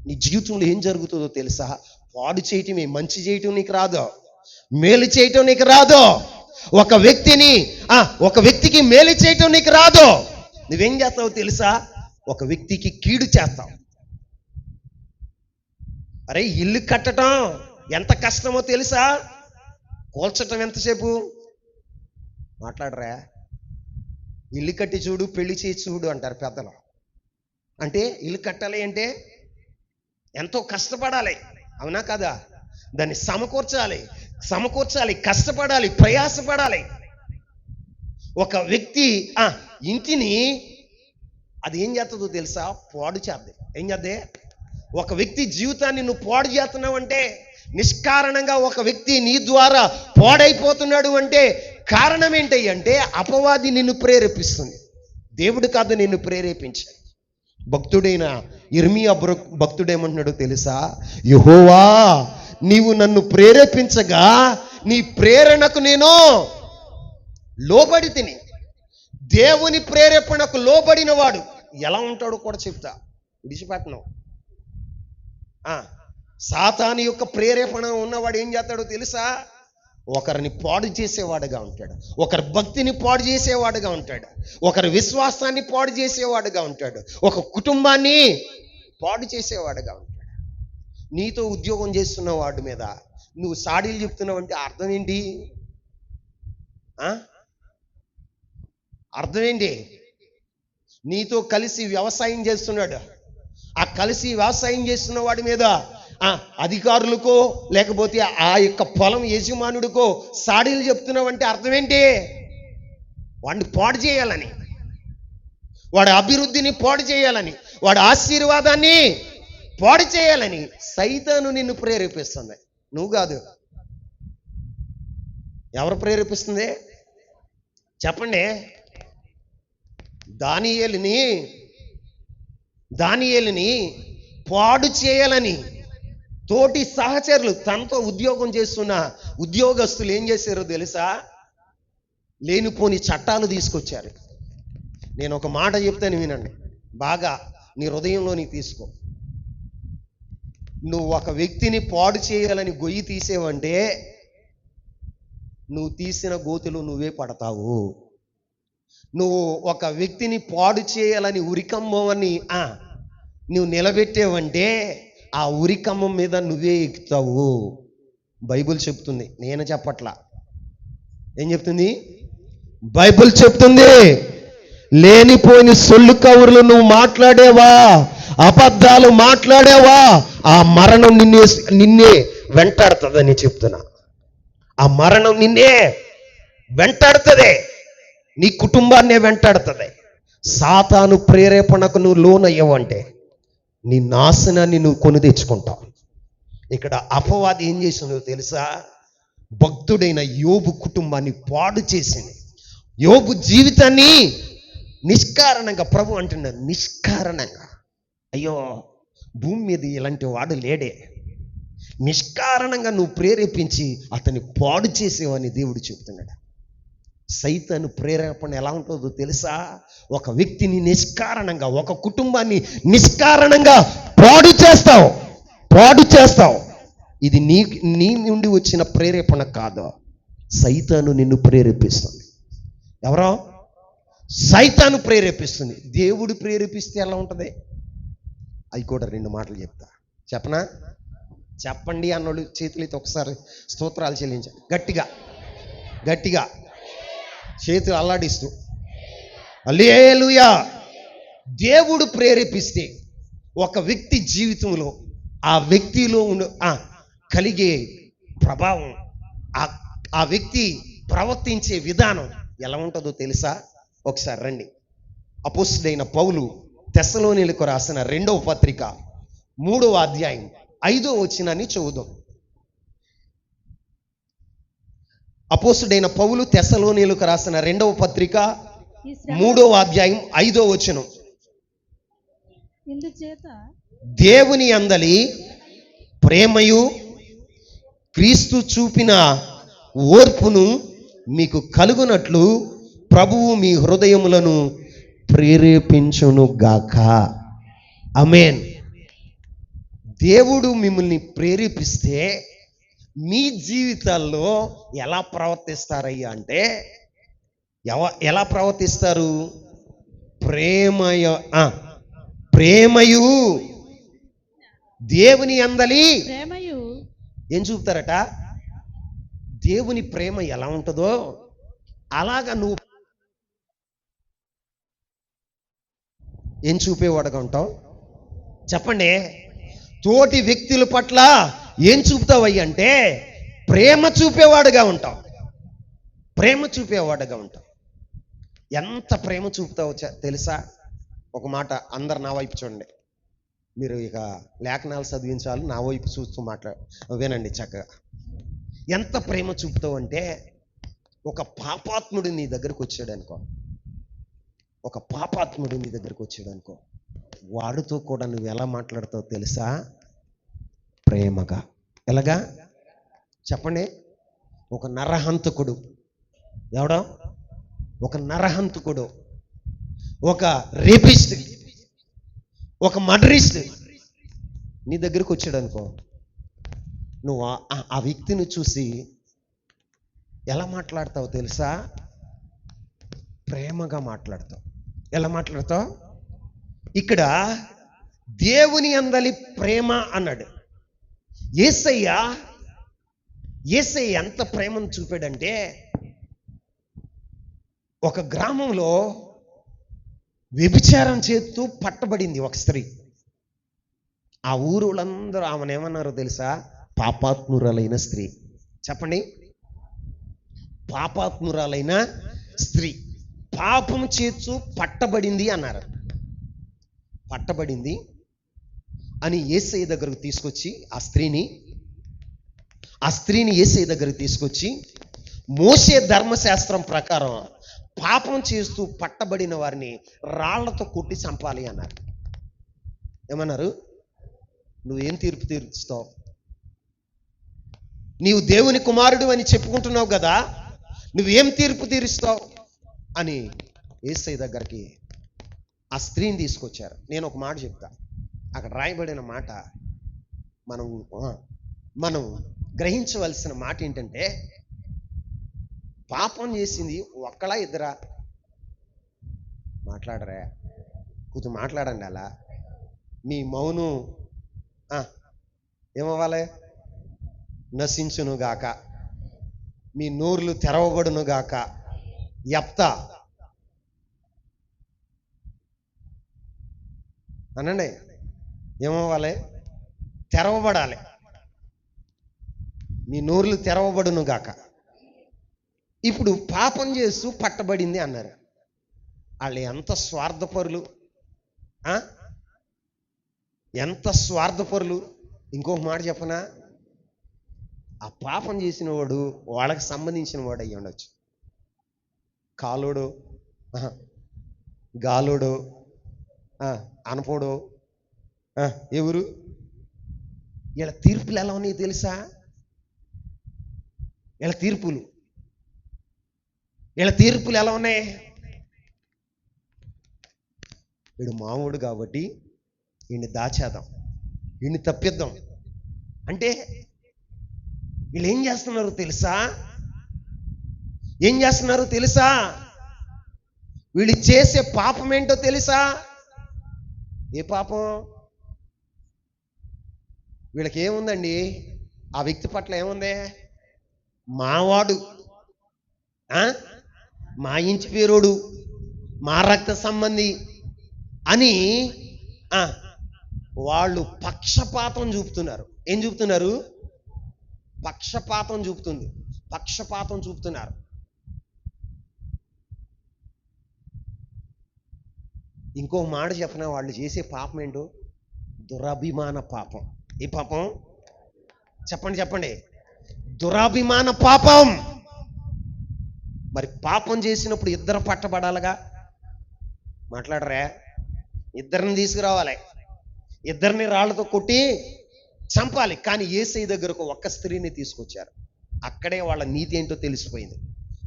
నీ జీవితంలో ఏం జరుగుతుందో తెలుసా? పాడు చేయటమే, మంచి చేయటం నీకు రాదు, మేలు చేయటం నీకు రాదు. ఒక వ్యక్తికి మేలు చేయటం నీకు రాదు. నువ్వేం చేస్తావు తెలుసా? ఒక వ్యక్తికి కీడు చేస్తావు. అరే, ఇల్లు కట్టడం ఎంత కష్టమో తెలుసా? కూల్చటం ఎంతసేపు? మాట్లాడరా? ఇల్లు కట్టి చూడు, పెళ్లి చేసి చూడు అంటారు పెద్దలు. అంటే ఇల్లు కట్టాలి అంటే ఎంతో కష్టపడాలి, అవునా కదా? దాన్ని సమకూర్చాలి, కష్టపడాలి, ప్రయాసపడాలి. ఒక వ్యక్తి ఇంటిని అది ఏం చేస్తుందో తెలుసా? పాడు చేద్ది. ఏం చేద్దే? ఒక వ్యక్తి జీవితాన్ని నువ్వు పాడు చేస్తున్నావు అంటే, నిష్కారణంగా ఒక వ్యక్తి నీ ద్వారా పాడైపోతున్నాడు అంటే కారణం ఏంటి అంటే, అపవాది నిన్ను ప్రేరేపిస్తుంది, దేవుడు కాదు నిన్ను ప్రేరేపించాడు. భక్తుడైన ఇర్మియా భక్తుడు ఏమంటున్నాడో తెలుసా? యెహోవా, నీవు నన్ను ప్రేరేపించగా నీ ప్రేరణకు నేను లోబడి తిని. దేవుని ప్రేరేపణకు లోబడిన వాడు ఎలా ఉంటాడో కూడా చెప్తా, విడిచిపెట్టను. సాతాను యొక్క ప్రేరేపణ ఉన్నవాడు ఏం చేస్తాడో తెలుసా? ఒకరిని పాడు చేసేవాడుగా ఉంటాడు, ఒకరి భక్తిని పాడు చేసేవాడుగా ఉంటాడు, ఒకరి విశ్వాసాన్ని పాడు చేసేవాడుగా ఉంటాడు, ఒక కుటుంబాన్ని పాడు చేసేవాడుగా ఉంటాడు. నీతో ఉద్యోగం చేస్తున్న వాడి మీద నువ్వు సాడీలు చెప్తున్నావు అంటే అర్థం ఏంటి? అర్థం ఏంటి? నీతో కలిసి వ్యవసాయం చేస్తున్నాడు, ఆ కలిసి వ్యవసాయం చేస్తున్న వాడి మీద అధికారులకో లేకపోతే ఆ యొక్క పొలం యజమానుడికో సాడీలు చెప్తున్నావంటే అర్థం ఏంటి? వాడిని పాడు చేయాలని, వాడి అభివృద్ధిని పాడు చేయాలని, వాడి ఆశీర్వాదాన్ని పాడు చేయాలని సైతాను నిన్ను ప్రేరేపిస్తుంది, నువ్వు కాదు. ఎవరు ప్రేరేపిస్తుంది చెప్పండి? దానియేలుని పాడు చేయాలని తోటి సహచరులు, తనతో ఉద్యోగం చేస్తున్న ఉద్యోగస్తులు ఏం చేశారో తెలుసా? లేనిపోని చట్టాలు తీసుకొచ్చారు. నేను ఒక మాట చెప్తాను, వినండి బాగా, నీ హృదయంలోని తీసుకో. నువ్వు ఒక వ్యక్తిని పాడు చేయాలని గొయ్యి తీసేవంటే నువ్వు తీసిన గోతులు నువ్వే పడతావు. నువ్వు ఒక వ్యక్తిని పాడు చేయాలని ఉరికంబమని నువ్వు నిలబెట్టేవంటే ఆ ఉరికంబం మీద నువ్వే ఎక్కుతావు. బైబిల్ చెప్తుంది, నేను చెప్పట్లా. ఏం చెప్తుంది? బైబిల్ చెప్తుంది. లేనిపోయిన సొల్లు కవుర్లు నువ్వు మాట్లాడేవా, అబద్ధాలు మాట్లాడేవా, ఆ మరణం నిన్నే వెంటాడుతుందని చెప్తున్నా. ఆ మరణం నిన్నే వెంటాడుతుంది, నీ కుటుంబాన్నే వెంటాడుతుంది. సాతాను ప్రేరేపణకు నువ్వు లోనయ్యవంటే నీ నాశనాన్ని నువ్వు కొని తెచ్చుకుంటావు. ఇక్కడ అపవాది ఏం చేసిందో తెలుసా? భక్తుడైన యోబు కుటుంబాన్ని పాడు చేసింది, యోబు జీవితాన్ని నిష్కారణంగా. ప్రభు అంటున్నారు నిష్కారణంగా. అయ్యో, భూమి మీద ఇలాంటి వాడు లేడే. నిష్కారణంగా నువ్వు ప్రేరేపించి అతన్ని పాడు చేసేవని దేవుడు చెప్తున్నాడు. సైతాను ప్రేరేపణ ఎలా ఉంటుందో తెలుసా? ఒక వ్యక్తిని నిష్కారణంగా, ఒక కుటుంబాన్ని నిష్కారణంగా పాడు చేస్తావు. ఇది నీ నుండి వచ్చిన ప్రేరేపణ కాదు, సైతాను నిన్ను ప్రేరేపిస్తుంది. ఎవరో? సైతాను ప్రేరేపిస్తుంది. దేవుడు ప్రేరేపిస్తే ఎలా ఉంటుంది? అవి కూడా 2 మాటలు చెప్తా, చెప్పనా? చెప్పండి అన్నోళ్ళు చేతులైతే ఒకసారి స్తోత్రాలు చెల్లించండి. గట్టిగా చేతులు అల్లాడిస్తూ హల్లెలూయా. దేవుడు ప్రేరేపిస్తే ఒక వ్యక్తి జీవితంలో ఆ వ్యక్తిలో కలిగే ప్రభావం, ఆ వ్యక్తి ప్రవర్తించే విధానం ఎలా ఉంటుందో తెలుసా? ఒకసారి రండి. అపోస్తలుడైన పౌలు తెస్సలోనీయులకు రాసిన 2వ పత్రిక 3వ అధ్యాయం 5వ వచనాన్ని చదువుదాం. అపోస్తలుడైన పౌలు తెస్సలోనీయులకు రాసిన 2వ పత్రిక 3వ అధ్యాయం 5వ వచనం. ఇందుచేత దేవుని అందలి ప్రేమయు క్రీస్తు చూపిన ఓర్పును మీకు కలుగునట్లు ప్రభువు మీ హృదయములను ప్రేరేపించును గాక. ఆమేన్. దేవుడు మిమ్మల్ని ప్రేరేపిస్తే మీ జీవితాల్లో ఎలా ప్రవర్తిస్తారయ్యా అంటే, ఎలా ప్రవర్తిస్తారు? ప్రేమయు దేవుని అందలి ఏం చూపుతారట? దేవుని ప్రేమ ఎలా ఉంటుందో అలాగా నువ్వు ఏం చూపేవాడుగా ఉంటావు? చెప్పండి. తోటి వ్యక్తుల పట్ల ఏం చూపుతావయ్య అంటే ప్రేమ చూపేవాడుగా ఉంటావు. ఎంత ప్రేమ చూపుతావో తెలుసా? ఒక మాట అందరు నా వైపు చూడండి. మీరు ఇక లేఖనాలు చదివించాలి, నా వైపు చూస్తూ వినండి చక్కగా. ఎంత ప్రేమ చూపుతావు అంటే, ఒక పాపాత్ముడు నీ దగ్గరకు వచ్చాడు అనుకో, ఒక పాపాత్ముడు నీ దగ్గరకు వచ్చాడు అనుకో, వాడితో కూడా నువ్వు ఎలా మాట్లాడతావు తెలుసా? ప్రేమగా. ఎలాగా చెప్పండి? ఒక నరహంతకుడు, ఎవడో ఒక నరహంతకుడు, ఒక రేపిస్ట్, ఒక మర్డరిస్ట్ నీ దగ్గరకు వచ్చాడు అనుకో, నువ్వు ఆ వ్యక్తిని చూసి ఎలా మాట్లాడతావు తెలుసా? ప్రేమగా మాట్లాడతావు. ఎలా మాట్లాడతావు? ఇక్కడ దేవుని అందలి ప్రేమ అన్నాడు. యేసయ్య ఎంత ప్రేమను చూపాడంటే, ఒక గ్రామంలో వ్యభిచారం చేస్తూ పట్టబడింది ఒక స్త్రీ. ఆ ఊరులందరూ ఆమెను ఏమన్నారో తెలుసా? పాపాత్మురాలైన స్త్రీ. చెప్పండి, పాపాత్మురాలైన స్త్రీ, పాపము చేస్తూ పట్టబడింది అన్నారు. పట్టబడింది అని యేసయ్య దగ్గరకు తీసుకొచ్చి ఆ స్త్రీని యేసయ్య దగ్గరకు తీసుకొచ్చి, మోషే ధర్మశాస్త్రం ప్రకారం పాపం చేస్తూ పట్టబడిన వారిని రాళ్లతో కొట్టి చంపాలి అన్నారు. ఏమన్నారు? నువ్వేం తీర్పు తీరుస్తావు? నీవు దేవుని కుమారుడు అని చెప్పుకుంటున్నావు కదా, నువ్వేం తీర్పు తీరుస్తావు అని యేసయ్య దగ్గరికి ఆ స్త్రీని తీసుకొచ్చారు. నేను ఒక మాట చెప్తా. అక్కడ రాయబడిన మాట మనం గ్రహించవలసిన మాట ఏంటంటే, పాపం చేసింది ఒక్కలా ఇద్దరా? మాట్లాడరా? కూతురు మాట్లాడండి. అలా మీ మౌనం ఏమవ్వాలి? నశించునుగాక, మీ నోర్లు తెరవబడునుగాక. యెఫ్తా అనండి, ఏమవ్వాలి? తెరవబడాలి. మీ నోర్లు తెరవబడునుగాక. ఇప్పుడు పాపం చేస్తూ పట్టబడింది అన్నారు. వాళ్ళు ఎంత స్వార్థపరులు, ఎంత స్వార్థపరులు. ఇంకొక మాట చెప్పనా? ఆ పాపం చేసిన వాడు వాళ్ళకి సంబంధించిన వాడు అయ్యి ఉండొచ్చు. కాలోడు, గాలోడు, అనపోడు, ఎవరు? వీళ్ళ తీర్పులు ఎలా ఉన్నాయి తెలుసా? వీళ్ళ తీర్పులు ఎలా ఉన్నాయి? వీడు మామూడు కాబట్టి వీడిని దాచేద్దాం, వీడిని తప్పిద్దాం అంటే వీళ్ళు ఏం చేస్తున్నారు తెలుసా? వీళ్ళు చేసే పాపం ఏంటో తెలుసా? ఏ పాపం? వీళ్ళకి ఏముందండి? ఆ వ్యక్తి పట్ల ఏముంది? మావాడు, మా ఇంటి పేరోడు, మా రక్త సంబంధి అని వాళ్ళు పక్షపాతం చూపుతున్నారు. ఏం చూపుతున్నారు? పక్షపాతం చూపుతున్నారు. ఇంకో మాట చెప్పిన, వాళ్ళు చేసే పాపం ఏంటో? దురభిమాన పాపం. ఏ పాపం? చెప్పండి. దురభిమాన పాపం. మరి పాపం చేసినప్పుడు ఇద్దరు పట్టబడాలిగా. మాట్లాడరా? ఇద్దరిని తీసుకురావాలి, ఇద్దరిని రాళ్లతో కొట్టి చంపాలి. కానీ యేసయ్య దగ్గరకు ఒక్క స్త్రీని తీసుకొచ్చారు. అక్కడే వాళ్ళ నీతి ఏంటో తెలిసిపోయింది.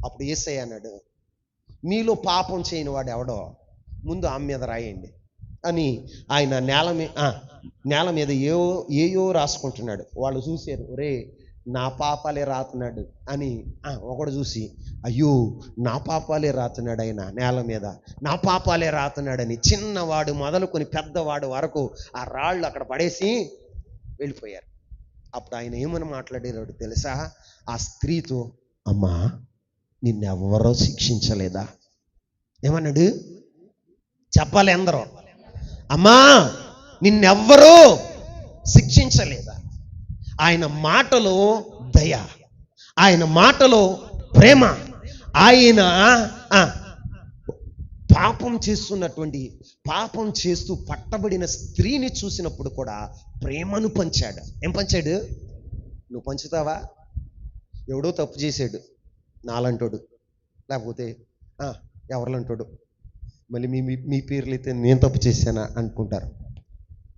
అప్పుడు యేసయ్య అన్నాడు, మీలో పాపం చేయని వాడు ఎవడో ముందు ఆమె మీద రాయండి అని ఆయన నేల మీద ఏయో రాసుకుంటున్నాడు. వాళ్ళు చూశారు, ఒరే నా పాపాలే రాతున్నాడు అని. ఒకడు చూసి, అయ్యో నా పాపాలే రాతున్నాడు ఆయన నేల మీద, నా పాపాలే రాతున్నాడని చిన్నవాడు మొదలుకొని పెద్దవాడు వరకు ఆ రాళ్ళు అక్కడ పడేసి వెళ్ళిపోయారు. అప్పుడు ఆయన ఏమని మాట్లాడాడు తెలుసా? ఆ స్త్రీతో, అమ్మా నిన్నెవ్వరో శిక్షించలేదా? ఏమన్నాడు? చెప్పాలి అందరూ. అమ్మా నిన్నెవ్వరూ శిక్షించలేదా? ఆయన మాటలో దయ, ఆయన మాటలో ప్రేమ, ఆయన పాపం చేస్తూ పట్టబడిన స్త్రీని చూసినప్పుడు కూడా ప్రేమను పంచాడు. ఏం పంచాడు? నువ్వు పంచుతావా? ఎవడో తప్పు చేశాడు, నాలంటోడు, లేకపోతే ఎవరిలంటాడు, మళ్ళీ మీ పేర్లు అయితే నేను తప్పు చేశానా అనుకుంటారు.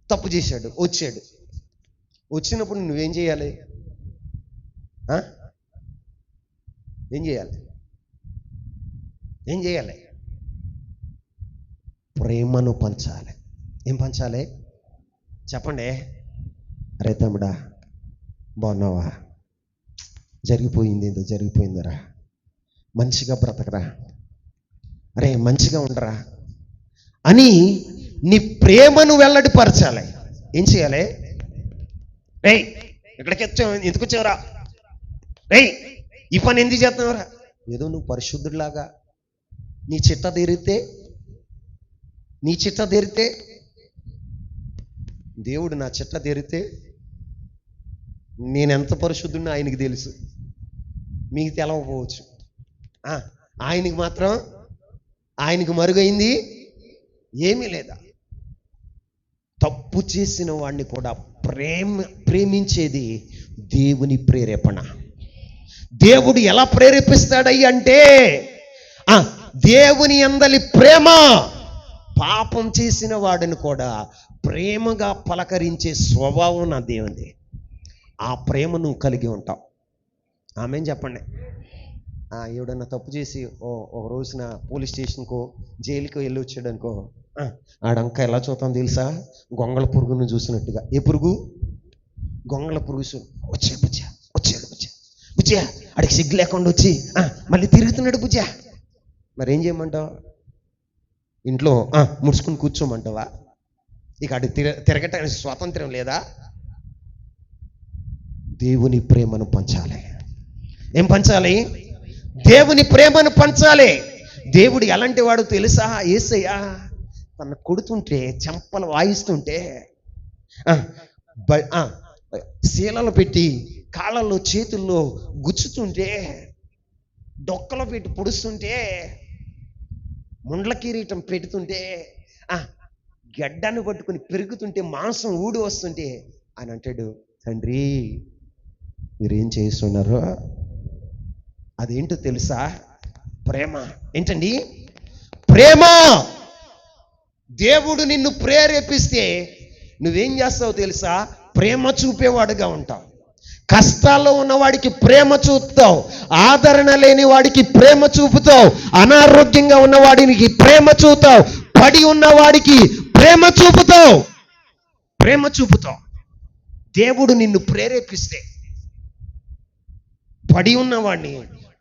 తప్పు చేశాడు, వచ్చినప్పుడు నువ్వేం చేయాలి? ఏం చేయాలి? ప్రేమను పంచాలి. ఏం పంచాలి చెప్పండి? అరే తమ్ముడా, బాగున్నావా? ఏదో జరిగిపోయిందిరా, మంచిగా బ్రతకరా, అరే మంచిగా ఉండరా అని నీ ప్రేమను వెల్లడిపరచాలి. ఏం చేయాలి? రేయ్ ఎక్కడికి వచ్చావు, ఎందుకు వచ్చావురా, రేయ్ ఈ పని ఎందుకు చేస్తున్నావురా? ఏదో నువ్వు పరిశుద్ధుడిలాగా నీ చిట్ట తీరితే దేవుడు నా చిట్ట తీరితే నేనెంత పరిశుద్ధుడిని ఆయనకి తెలుసు, మీకు తెలవకపోవచ్చు. ఆయనకి మరుగైంది ఏమీ లేదా. తప్పు చేసిన వాడిని కూడా ప్రేమించేది దేవుని ప్రేరేపణ. దేవుడు ఎలా ప్రేరేపిస్తాడయ్యి అంటే దేవుని యందలి ప్రేమ. పాపం చేసిన వాడిని కూడా ప్రేమగా పలకరించే స్వభావం నా దేవుని. ఆ ప్రేమ నువ్వు కలిగి ఉంటావు. ఆమెన్ చెప్పండి. ఎవడన్నా తప్పు చేసి ఒక రోజున పోలీస్ స్టేషన్కో జైలుకో వెళ్ళి వచ్చాడు అనుకో, ఆడంక ఎలా చూస్తాం తెలుసా? గొంగళ పురుగును చూసినట్టుగా. ఏ పురుగు? గొంగళ పురుగు. వచ్చాడు బుజ్జా, ఆడికి సిగ్గు లేకుండా వచ్చి మళ్ళీ తిరుగుతున్నాడు బుజ్జా. మరేం చేయమంటావు? ఇంట్లో ముడుచుకుని కూర్చోమంటావా? ఇక ఆడికి తిరగటానికి స్వాతంత్రం లేదా? దేవుని ప్రేమను పంచాలి. ఏం పంచాలి? దేవుని ప్రేమను పంచాలి. దేవుడు ఎలాంటి వాడు తెలుసా? యేసయ్య తను కొడుతుంటే, చెంపలు వాయిస్తుంటే, శీలలు పెట్టి కాళ్ళల్లో చేతుల్లో గుచ్చుతుంటే, డొక్కలో పెట్టి పొడుస్తుంటే, ముండ్ల కిరీటం పెడుతుంటే, గడ్డాన్ని పట్టుకుని పెరుగుతుంటే, మాంసం ఊడి వస్తుంటే ఆయన అంటాడు, తండ్రి మీరేం చేస్తున్నారో అదేంటో తెలుసా? ప్రేమ. ఏంటండి? ప్రేమ. దేవుడు నిన్ను ప్రేరేపిస్తే నువ్వేం చేస్తావు తెలుసా? ప్రేమ చూపేవాడుగా ఉంటావు. కష్టాల్లో ఉన్నవాడికి ప్రేమ చూపుతావు, ఆదరణ లేని వాడికి ప్రేమ చూపుతావు, అనారోగ్యంగా ఉన్నవాడికి ప్రేమ చూపుతావు, పడి ఉన్నవాడికి ప్రేమ చూపుతావు. దేవుడు నిన్ను ప్రేరేపిస్తే పడి ఉన్నవాడిని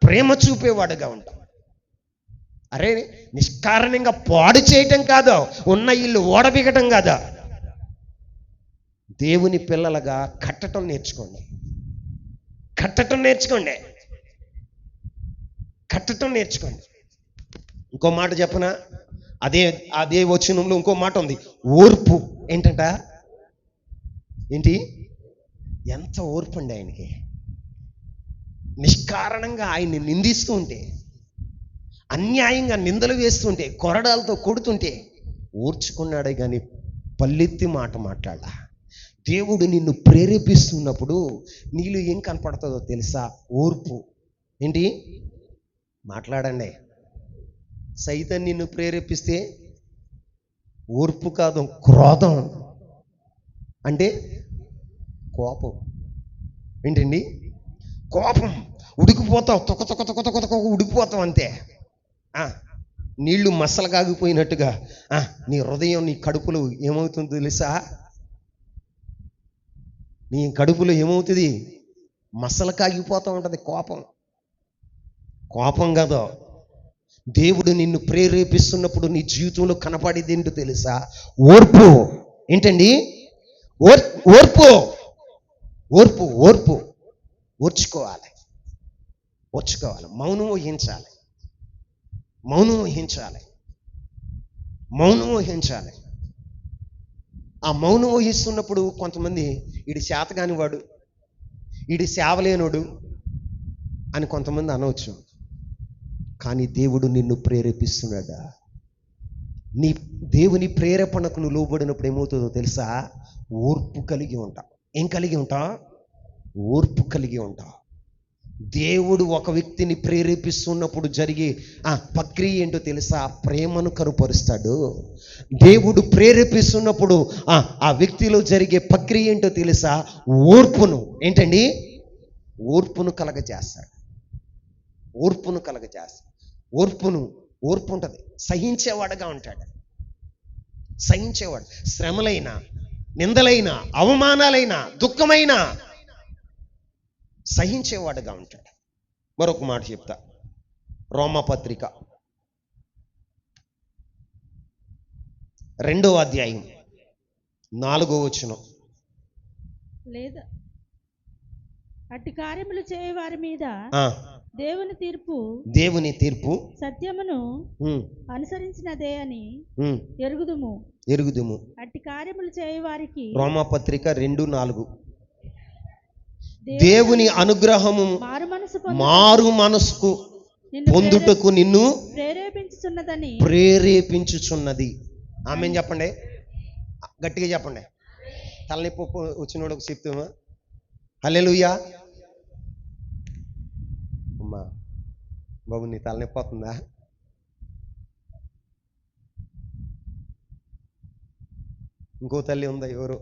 ప్రేమ చూపేవాడుగా ఉంటావు. అరే నిష్కారణంగా పాడు చేయటం కాదు, ఉన్న ఇల్లు ఓడబిగటం కాదా. దేవుని పిల్లలుగా కట్టటం నేర్చుకోండి. ఇంకో మాట చెప్పనా? అదే వచనంలో ఇంకో మాట ఉంది, ఓర్పు. ఏంటి? ఎంత ఓర్పు అండి ఆయనకి. నిష్కారణంగా ఆయన్ని నిందిస్తూ ఉంటే, అన్యాయంగా నిందలు వేస్తుంటే, కొరడాలతో కొడుతుంటే ఓర్చుకున్నాడే కానీ పల్లెత్తి మాట మాట్లాడా. దేవుడు నిన్ను ప్రేరేపిస్తున్నప్పుడు నీళ్ళు ఏం కనపడుతుందో తెలుసా? ఓర్పు. ఏంటి? మాట్లాడండి. సైతం నిన్ను ప్రేరేపిస్తే ఓర్పు కాదు, క్రోధం. అంటే కోపం. ఏంటండి? కోపం. ఉడికిపోతావు, తొక్క ఉడికిపోతావు అంతే. నీళ్లు మసలు కాగిపోయినట్టుగా నీ హృదయం, నీ కడుపులో ఏమవుతుందో తెలుసా? నీ కడుపులో ఏమవుతుంది? మసలు కాగిపోతూ ఉంటుంది. కోపం కాదు. దేవుడు నిన్ను ప్రేరేపిస్తున్నప్పుడు నీ జీవితంలో కనపడేది ఏంటో తెలుసా? ఓర్పు. ఏంటండి? ఓర్పు. ఓర్చుకోవాలి. మౌనం వహించాలి. ఆ మౌనం వహిస్తున్నప్పుడు కొంతమంది ఈడి శాతగాని వాడు, ఈడి సేవలేనోడు అని కొంతమంది అనవచ్చు. కానీ దేవుడు నిన్ను ప్రేరేపిస్తున్నాడా? నీ దేవుని ప్రేరేపణకు నువ్వు లోబడినప్పుడు ఏమవుతుందో తెలుసా? ఓర్పు కలిగి ఉంటావు. ఏం కలిగి ఉంటావు? ఓర్పు కలిగి ఉంటావు. దేవుడు ఒక వ్యక్తిని ప్రేరేపిస్తున్నప్పుడు జరిగే ప్రక్రియ ఏంటో తెలుసా? ప్రేమను కనుపరుస్తాడు. దేవుడు ప్రేరేపిస్తున్నప్పుడు ఆ వ్యక్తిలో జరిగే ప్రక్రియ ఏంటో తెలుసా? ఓర్పును ఏంటండి? ఓర్పును కలగజేస్తాడు. ఓర్పును కలగజేస్తాడు. ఓర్పు ఉంటుంది. సహించేవాడుగా ఉంటాడు. సహించేవాడు. శ్రమలైన, నిందలైన, అవమానాలైన, దుఃఖమైన సహించేవాడుగా ఉంటాడు. మరొక మాట చెప్తా. రోమాపత్రిక 2వ అధ్యాయం 4వ వచనం. లేదా అట్టి కార్యములు చేయవారి మీద దేవుని తీర్పు సత్యమును అనుసరించినదే అని ఎరుగుదుము. అట్టి కార్యములు చేయవారికి. రోమాపత్రిక 2:4. దేవుని అనుగ్రహము మారు మనసుకు పొందుటకు నిన్ను ప్రేరేపించుచున్నది. ఆమేన్ చెప్పండి, గట్టిగా చెప్పండి. తలనొప్పి వచ్చినోడు చెప్తామా? హల్లెలూయా. అమ్మా బాబు, నీ తలనొప్పి అవుతుందా? ఇంకో తల్లి ఉందా? ఎవరు?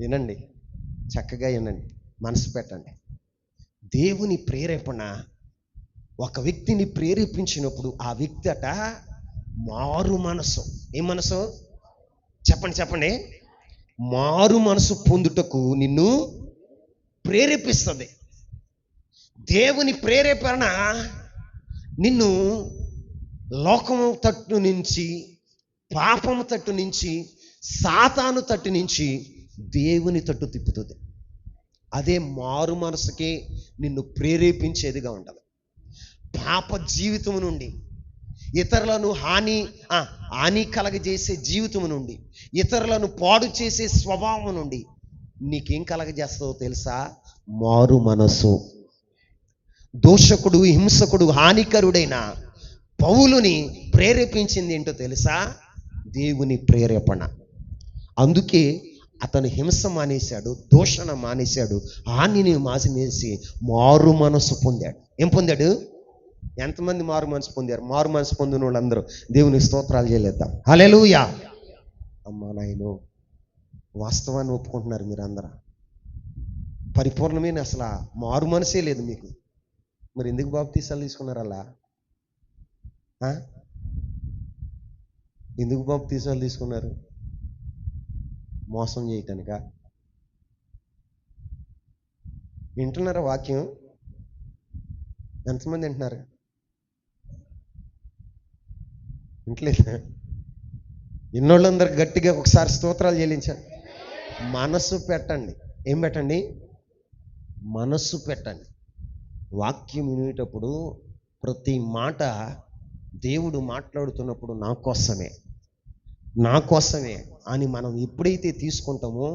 వినండి, చక్కగా వినండి, మనసు పెట్టండి. దేవుని ప్రేరేపణ ఒక వ్యక్తిని ప్రేరేపించినప్పుడు ఆ వ్యక్తి మారు మనసు. ఏం మనసు? చెప్పండి. మారు మనసు పొందుటకు నిన్ను ప్రేరేపిస్తుంది. దేవుని ప్రేరేపణ నిన్ను లోకము తట్టు నుంచి, పాపము తట్టు నుంచి, సాతాను తట్టు నుంచి దేవుని తట్టు తిప్పుతుంది. అదే మారు మనసుకి నిన్ను ప్రేరేపించేదిగా ఉంటుంది. పాప జీవితం నుండి, ఇతరులను హాని కలగజేసే జీవితం నుండి, ఇతరులను పాడు చేసే స్వభావం నుండి నీకేం కలగజేస్తుందో తెలుసా? మారు మనసు. దోషకుడు, హింసకుడు, హానికరుడైన పౌలుని ప్రేరేపించింది ఏంటో తెలుసా? దేవుని ప్రేరేపణ. అందుకే అతను హింస మానేశాడు, దూషణ మానేశాడు, హానిని మానేసి మారు మనసు పొందాడు. ఏం పొందాడు? ఎంతమంది మారు మనసు పొందారు? మారు మనసు పొందిన వాళ్ళందరూ దేవునికి స్తోత్రాలు చేయలేద్దాం. హల్లెలూయా. అమ్మా నాయనో, వాస్తవాన్ని ఒప్పుకుంటున్నారు మీరు అందరూ. పరిపూర్ణమైన అసలు మారు మనసే లేదు మీకు. మరి ఎందుకు బాప్తీసాలు తీసుకున్నారు? అలా ఎందుకు బాప్తీసాలు తీసుకున్నారు? మోసం చేయటానికా? వింటున్నారా వాక్యం? ఎంతమంది వింటున్నారు? వింటలేదు. ఇన్నోళ్ళందరూ గట్టిగా ఒకసారి స్తోత్రాలు చెల్లించండి. మనసు పెట్టండి. ఏం పెట్టండి? మనసు పెట్టండి. వాక్యం వినేటప్పుడు ప్రతి మాట దేవుడు మాట్లాడుతున్నప్పుడు నా కోసమే అని మనం ఎప్పుడైతే తీసుకుంటామో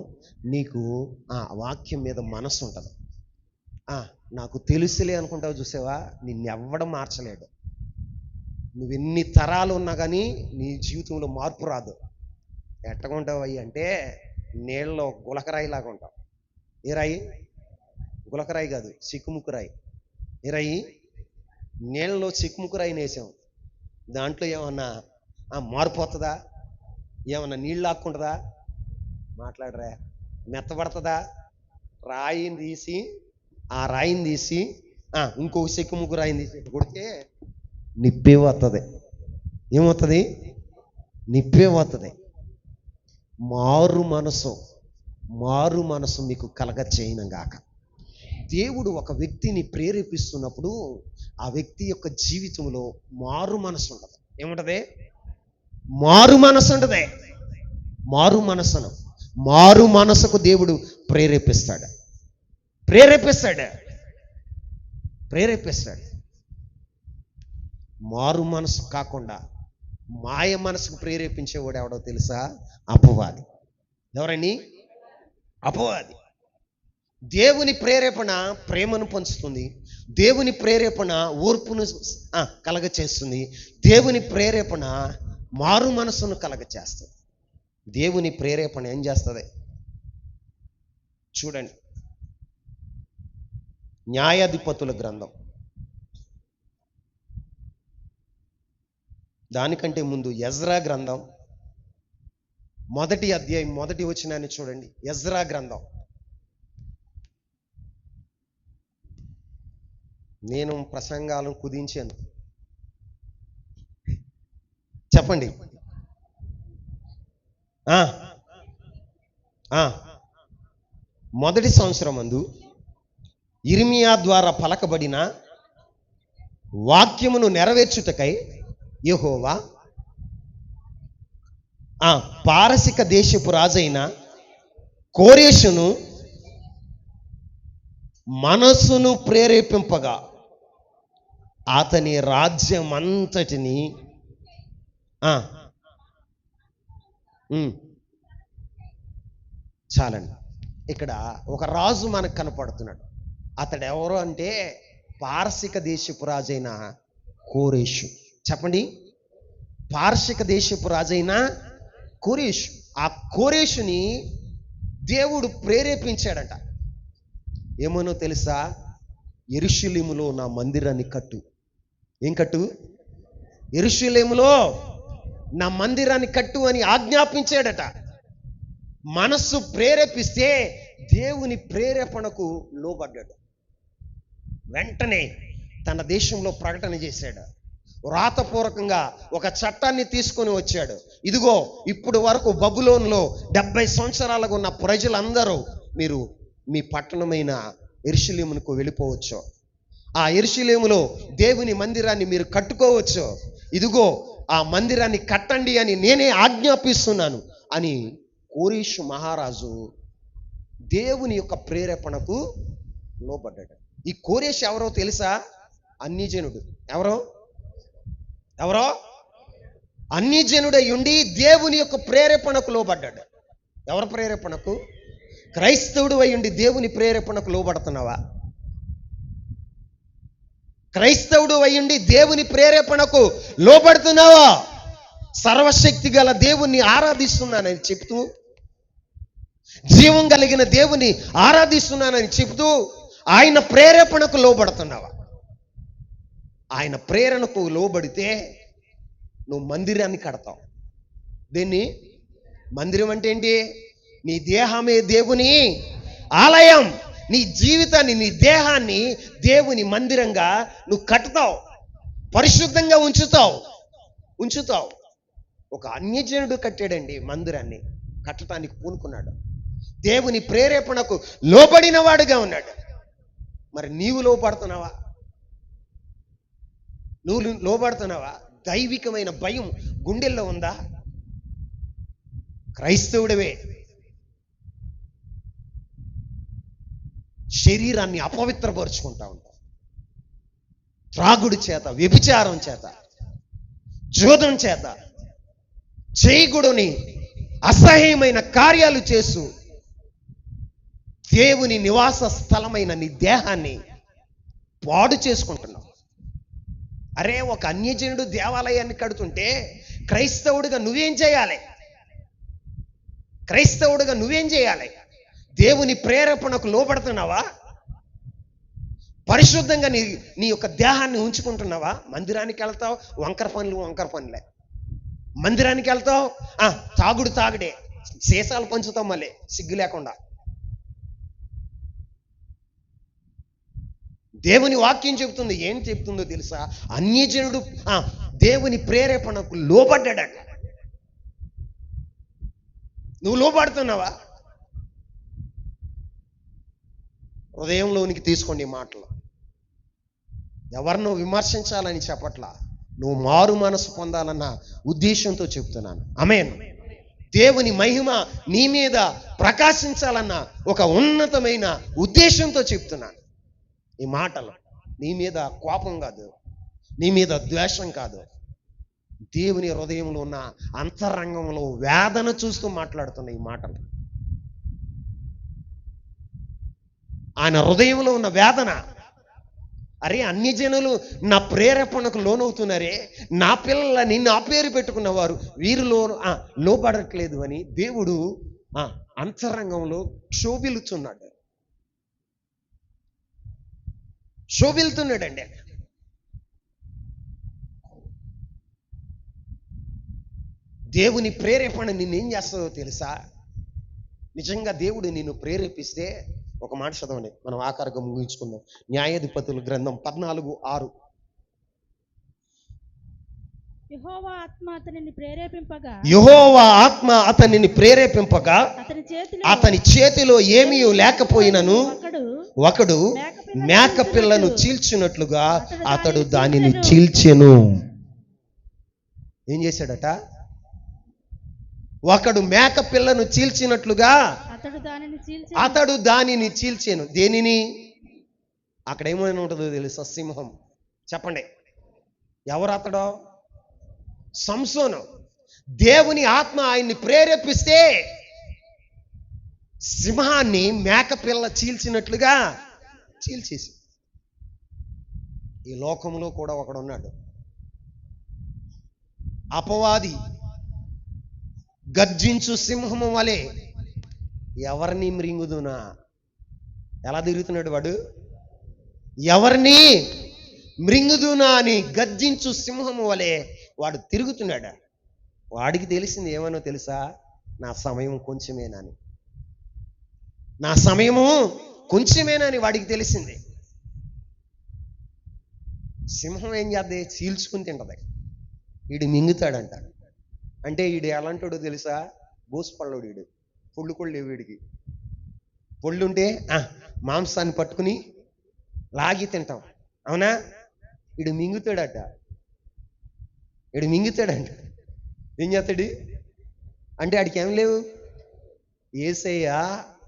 నీకు ఆ వాక్యం మీద మనసు ఉంటుంది. నాకు తెలుసులే అనుకుంటావు, చూసావా? నిన్నెవ్వడం మార్చలేడు. నువ్వెన్ని తరాలు ఉన్నా కానీ నీ జీవితంలో మార్పు రాదు. ఎట్టగుంటావు అయ్యి అంటే నీళ్ళలో గులకరాయి లాగా ఉంటావు. ఏ రాయి? గులకరాయి కాదు, చిక్కుముక్కు రాయి. ఏ రాయి? నీళ్ళలో చిక్కుముక్కు రాయిని వేసాం. దాంట్లో ఏమన్నా మార్పు వస్తుందా? ఏమన్నా నీళ్ళు లాక్కుంటుందా? మాట్లాడరా. మెత్తబడుతుందా? రాయిని తీసి ఇంకొక చిక్కుముక్కు రాయిని తీసి కొడితే నిప్పే వస్తుంది. ఏమవుతుంది? నిప్పే వస్తుంది. మారు మనసు మీకు కలగ చేయనుగాక. దేవుడు ఒక వ్యక్తిని ప్రేరేపిస్తున్నప్పుడు ఆ వ్యక్తి యొక్క జీవితంలో మారు మనసు ఉంటుంది. ఏముంటది? మారు మనసు ఉంటుంది. మారు మనసుకు దేవుడు ప్రేరేపిస్తాడు. మారు మనసు కాకుండా మాయ మనసుకు ప్రేరేపించేవాడు ఎవడో తెలుసా? అపవాది. ఎవరని? అపవాది. దేవుని ప్రేరేపణ ప్రేమను పంచుతుంది. దేవుని ప్రేరేపణ ఓర్పును కలగ చేస్తుంది. దేవుని ప్రేరేపణ మారు మనసును కలగ చేస్తుంది. దేవుని ప్రేరేపణ ఏం చేస్తుంది చూడండి. న్యాయాధిపతుల గ్రంథం, దానికంటే ముందు ఎజ్రా గ్రంథం 1వ అధ్యాయం 1వ వచనాన్ని చూడండి. ఎజ్రా గ్రంథం, నేను ప్రసంగాలను కుదించాను, చెప్పండి. మొదటి సంవత్సరం అందు ఇర్మియా ద్వారా పలకబడిన వాక్యమును నెరవేర్చుటకై యెహోవా పారసిక దేశపు రాజైన కోరేషును మనస్సును ప్రేరేపింపగా అతని రాజ్యమంతటిని చాలండి. ఇక్కడ ఒక రాజు మనకు కనపడుతున్నాడు. అతడు ఎవరు అంటే పారసిక దేశపు రాజైన కోరేషు. చెప్పండి, పారసిక దేశపు రాజైన కోరేషు. ఆ కోరేషుని దేవుడు ప్రేరేపించాడట. ఏమనో తెలుసా? యెరూషలేములో నా మందిరాన్ని కట్టు. ఏం కట్టు? యెరూషలేములో నా మందిరాన్ని కట్టు అని ఆజ్ఞాపించాడట. మనస్సు ప్రేరేపిస్తే దేవుని ప్రేరేపణకు లోబడ్డాడు. వెంటనే తన దేశంలో ప్రకటన చేశాడు. వ్రాతపూర్వకంగా ఒక చట్టాన్ని తీసుకొని వచ్చాడు. ఇదిగో, ఇప్పుడు వరకు బబులోన్లో 70 సంవత్సరాలుగా ఉన్న ప్రజలందరూ మీరు మీ పట్టణమైన యెరూషలేమునకు వెళ్ళిపోవచ్చు. ఆ యెరూషలేములో దేవుని మందిరాన్ని మీరు కట్టుకోవచ్చు. ఇదిగో, ఆ మందిరాన్ని కట్టండి అని నేనే ఆజ్ఞాపిస్తున్నాను అని కోరేషు మహారాజు దేవుని యొక్క ప్రేరేపణకు లోబడ్డాడు. ఈ కోరేషు ఎవరో తెలుసా? అన్యజనుడు. ఎవరో అన్యజనుడై ఉండి దేవుని యొక్క ప్రేరేపణకు లోబడ్డాడు. ఎవరి ప్రేరేపణకు? క్రైస్తవుడు అయి ఉండి దేవుని ప్రేరేపణకు లోబడుతున్నావా? క్రైస్తవుడు అయి ఉండి దేవుని ప్రేరేపణకు లోబడుతున్నావా? సర్వశక్తి గల దేవుణ్ణి ఆరాధిస్తున్నానని చెప్తూ, జీవం కలిగిన దేవుని ఆరాధిస్తున్నానని చెప్తూ ఆయన ప్రేరేపణకు లోబడుతున్నావా? ఆయన ప్రేరణకు లోబడితే నువ్వు మందిరాన్ని కడతావు. దీన్ని మందిరం అంటే ఏంటి? నీ దేహమే దేవుని ఆలయం. నీ జీవితాన్ని, నీ దేహాన్ని దేవుని మందిరంగా నువ్వు కట్టుతావు, పరిశుద్ధంగా ఉంచుతావు. ఒక అన్యజనుడు కట్టాడండి మందిరాన్ని, కట్టడానికి పూనుకున్నాడు. దేవుని ప్రేరేపణకు లోబడిన వాడుగా ఉన్నాడు. మరి నీవు లోబడుతున్నావా? నువ్వు లోబడుతున్నావా? దైవికమైన భయం గుండెల్లో ఉందా? క్రైస్తవుడివే శరీరాన్ని అపవిత్రపరుచుకుంటా ఉంటావు. త్రాగుడు చేత, వ్యభిచారం చేత, జోదం చేత, చేయకూడని అసహ్యమైన కార్యాలు చేస్తూ దేవుని నివాస స్థలమైన నీ దేహాన్ని పాడు చేసుకుంటున్నావు. అరే, ఒక అన్యజనుడు దేవాలయాన్ని కడుతుంటే క్రైస్తవుడిగా నువ్వేం చేయాలి? దేవుని ప్రేరేపణకు లోబడుతున్నావా? పరిశుద్ధంగా నీ యొక్క దేహాన్ని ఉంచుకుంటున్నావా? మందిరానికి వెళ్తావు, వంకర పనులే. మందిరానికి వెళ్తావు, తాగుడే, సీసాలు పంచుతావు, మళ్ళీ సిగ్గు లేకుండా. దేవుని వాక్యం చెబుతుంది. ఏం చెప్తుందో తెలుసా? అన్యజనుడు దేవుని ప్రేరేపణకు లోబడ్డాడు. నువ్వు లోబడుతున్నావా? హృదయంలోనికి తీసుకోండి ఈ మాటలు. ఎవరినో విమర్శించాలని చెప్పట్లా, నువ్వు మారు మనసు పొందాలన్న ఉద్దేశంతో చెప్తున్నాను. ఆమేన్. దేవుని మహిమ నీ మీద ప్రకాశించాలన్న ఒక ఉన్నతమైన ఉద్దేశంతో చెప్తున్నాను ఈ మాటలు. నీ మీద కోపం కాదు, నీ మీద ద్వేషం కాదు, దేవుని హృదయంలో ఉన్న అంతరంగంలో వేదన చూస్తూ మాట్లాడుతున్న ఈ మాటలు. ఆయన హృదయంలో ఉన్న వేదన. అరే, అన్ని జనులు నా ప్రేరేపణకు లోనవుతున్నారే, నా పిల్లలని నా పేరు పెట్టుకున్నవారు వీరిలో లోపడట్లేదు అని దేవుడు అంతరంగంలో శోభిల్తున్నాడండి. దేవుని ప్రేరేపణ నిన్నేం చేస్తుందో తెలుసా? నిజంగా దేవుడు నిన్ను ప్రేరేపిస్తే ఒక మాట చదవండి, మనం ఆఖరిగా ముగించుకుందాం. న్యాయాధిపతుల గ్రంథం 14:6. యెహోవా ఆత్మ అతనిని ప్రేరేపింపగా అతని చేతిలో ఏమీ లేకపోయినను ఒకడు మేక పిల్లను చీల్చినట్లుగా అతడు దానిని చీల్చెను. ఏం చేశాడట? ఒకడు మేక పిల్లను చీల్చినట్లుగా అతడు దానిని చీల్చెను. దేనిని? అక్కడ ఏమైనా ఉంటుందో తెలుసా? సింహం. చెప్పండి, ఎవరు అతడో? సంసోను. దేవుని ఆత్మ ఆయన్ని ప్రేరేపిస్తే సింహాన్ని మేక పిల్ల చీల్చినట్లుగా చీల్చేసి. ఈ లోకంలో కూడా ఒకడున్నాడు, అపవాది, గర్జించు సింహము వలె ఎవరిని మృంగుదునా. ఎలా తిరుగుతున్నాడు వాడు? ఎవరిని మృంగుదునా అని గర్జించు సింహము వలె వాడు తిరుగుతున్నాడు. వాడికి తెలిసింది ఏమనో తెలుసా? నా సమయం కొంచెమేనని. నా సమయము కొంచెమేనని వాడికి తెలిసింది. సింహం ఏం చేద్ది? చీల్చుకుని తింటది. వీడు మింగుతాడంట. అంటే వీడు ఎలాంటాడో తెలుసా? బోసుపళ్ళోడు వీడు. పొళ్ళు కూడా లేవు వీడికి. పొళ్ళుంటే మాంసాన్ని పట్టుకుని లాగి తింటాం, అవునా? వీడు మింగుతాడంట. ఏం చేస్తాడు అంటే ఆడికి ఏం లేవు. యేసయ్య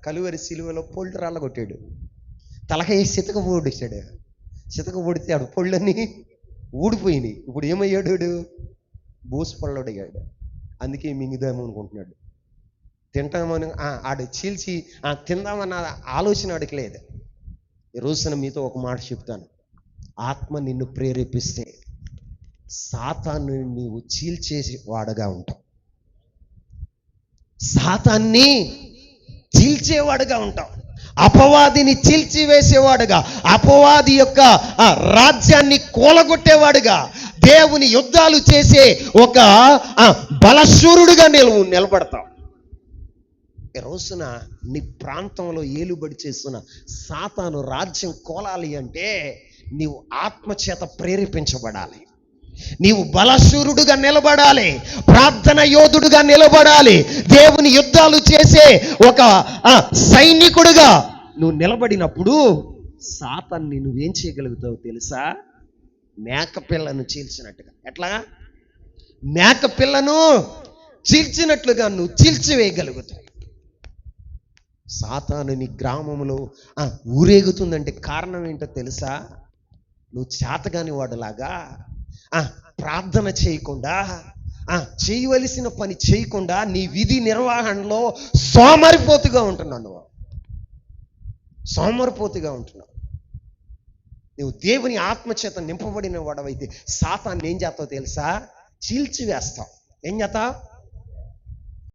కలువరి సిలువలో పొళ్ళు రాళ్ళ కొట్టాడు, తలకాయ సితక పొడిచాడు. సితక పొడితే ఆడు పొళ్ళని ఊడిపోయినాయి. ఇప్పుడు ఏమయ్యాడు? బోసుపళ్ళోడు అయ్యాడు. అందుకే మింగుదాము అనుకుంటున్నాడు. తింటామని ఆడు చీల్చి తిందామన్న ఆలోచన ఆడికి లేదు. ఈ రోజున మీతో ఒక మాట చెప్తాను. ఆత్మ నిన్ను ప్రేరేపిస్తే సాతాను నీవు చీల్చేసి వాడుగా ఉంటావు. సాతాన్ని చీల్చేవాడుగా ఉంటావు. అపవాదిని చీల్చివేసేవాడుగా, అపవాది యొక్క రాజ్యాన్ని కూలగొట్టేవాడుగా, దేవుని యుద్ధాలు చేసే ఒక బలశూరుడుగా నిలబడతావు. ఈ రోజున నీ ప్రాంతంలో ఏలుబడి చేస్తున్న సాతాను రాజ్యం కోలాలి అంటే నీవు ఆత్మచేత ప్రేరేపించబడాలి. నీవు బలశూరుడుగా నిలబడాలి, ప్రార్థన యోధుడుగా నిలబడాలి, దేవుని యుద్ధాలు చేసే ఒక సైనికుడుగా నువ్వు నిలబడినప్పుడు సాతాన్ని నువ్వేం చేయగలుగుతావు తెలుసా? మేక పిల్లను చీల్చినట్టుగా. ఎట్లా? మేక పిల్లను చీల్చినట్లుగా నువ్వు చీల్చివేయగలుగుతావు. సాతాను నీ గ్రామంలో ఊరేగుతుందంటే కారణం ఏంటో తెలుసా? నువ్వు చేతగాని వాడులాగా ప్రార్థన చేయకుండా, చేయవలసిన పని చేయకుండా నీ విధి నిర్వహణలో సోమరిపోతుగా ఉంటున్నావు. నువ్వు దేవుని ఆత్మచేత నింపబడిన వాడవైతే సాతాన్ని ఏం చేస్తావు తెలుసా? చీల్చివేస్తావు. ఏం చేస్తావు?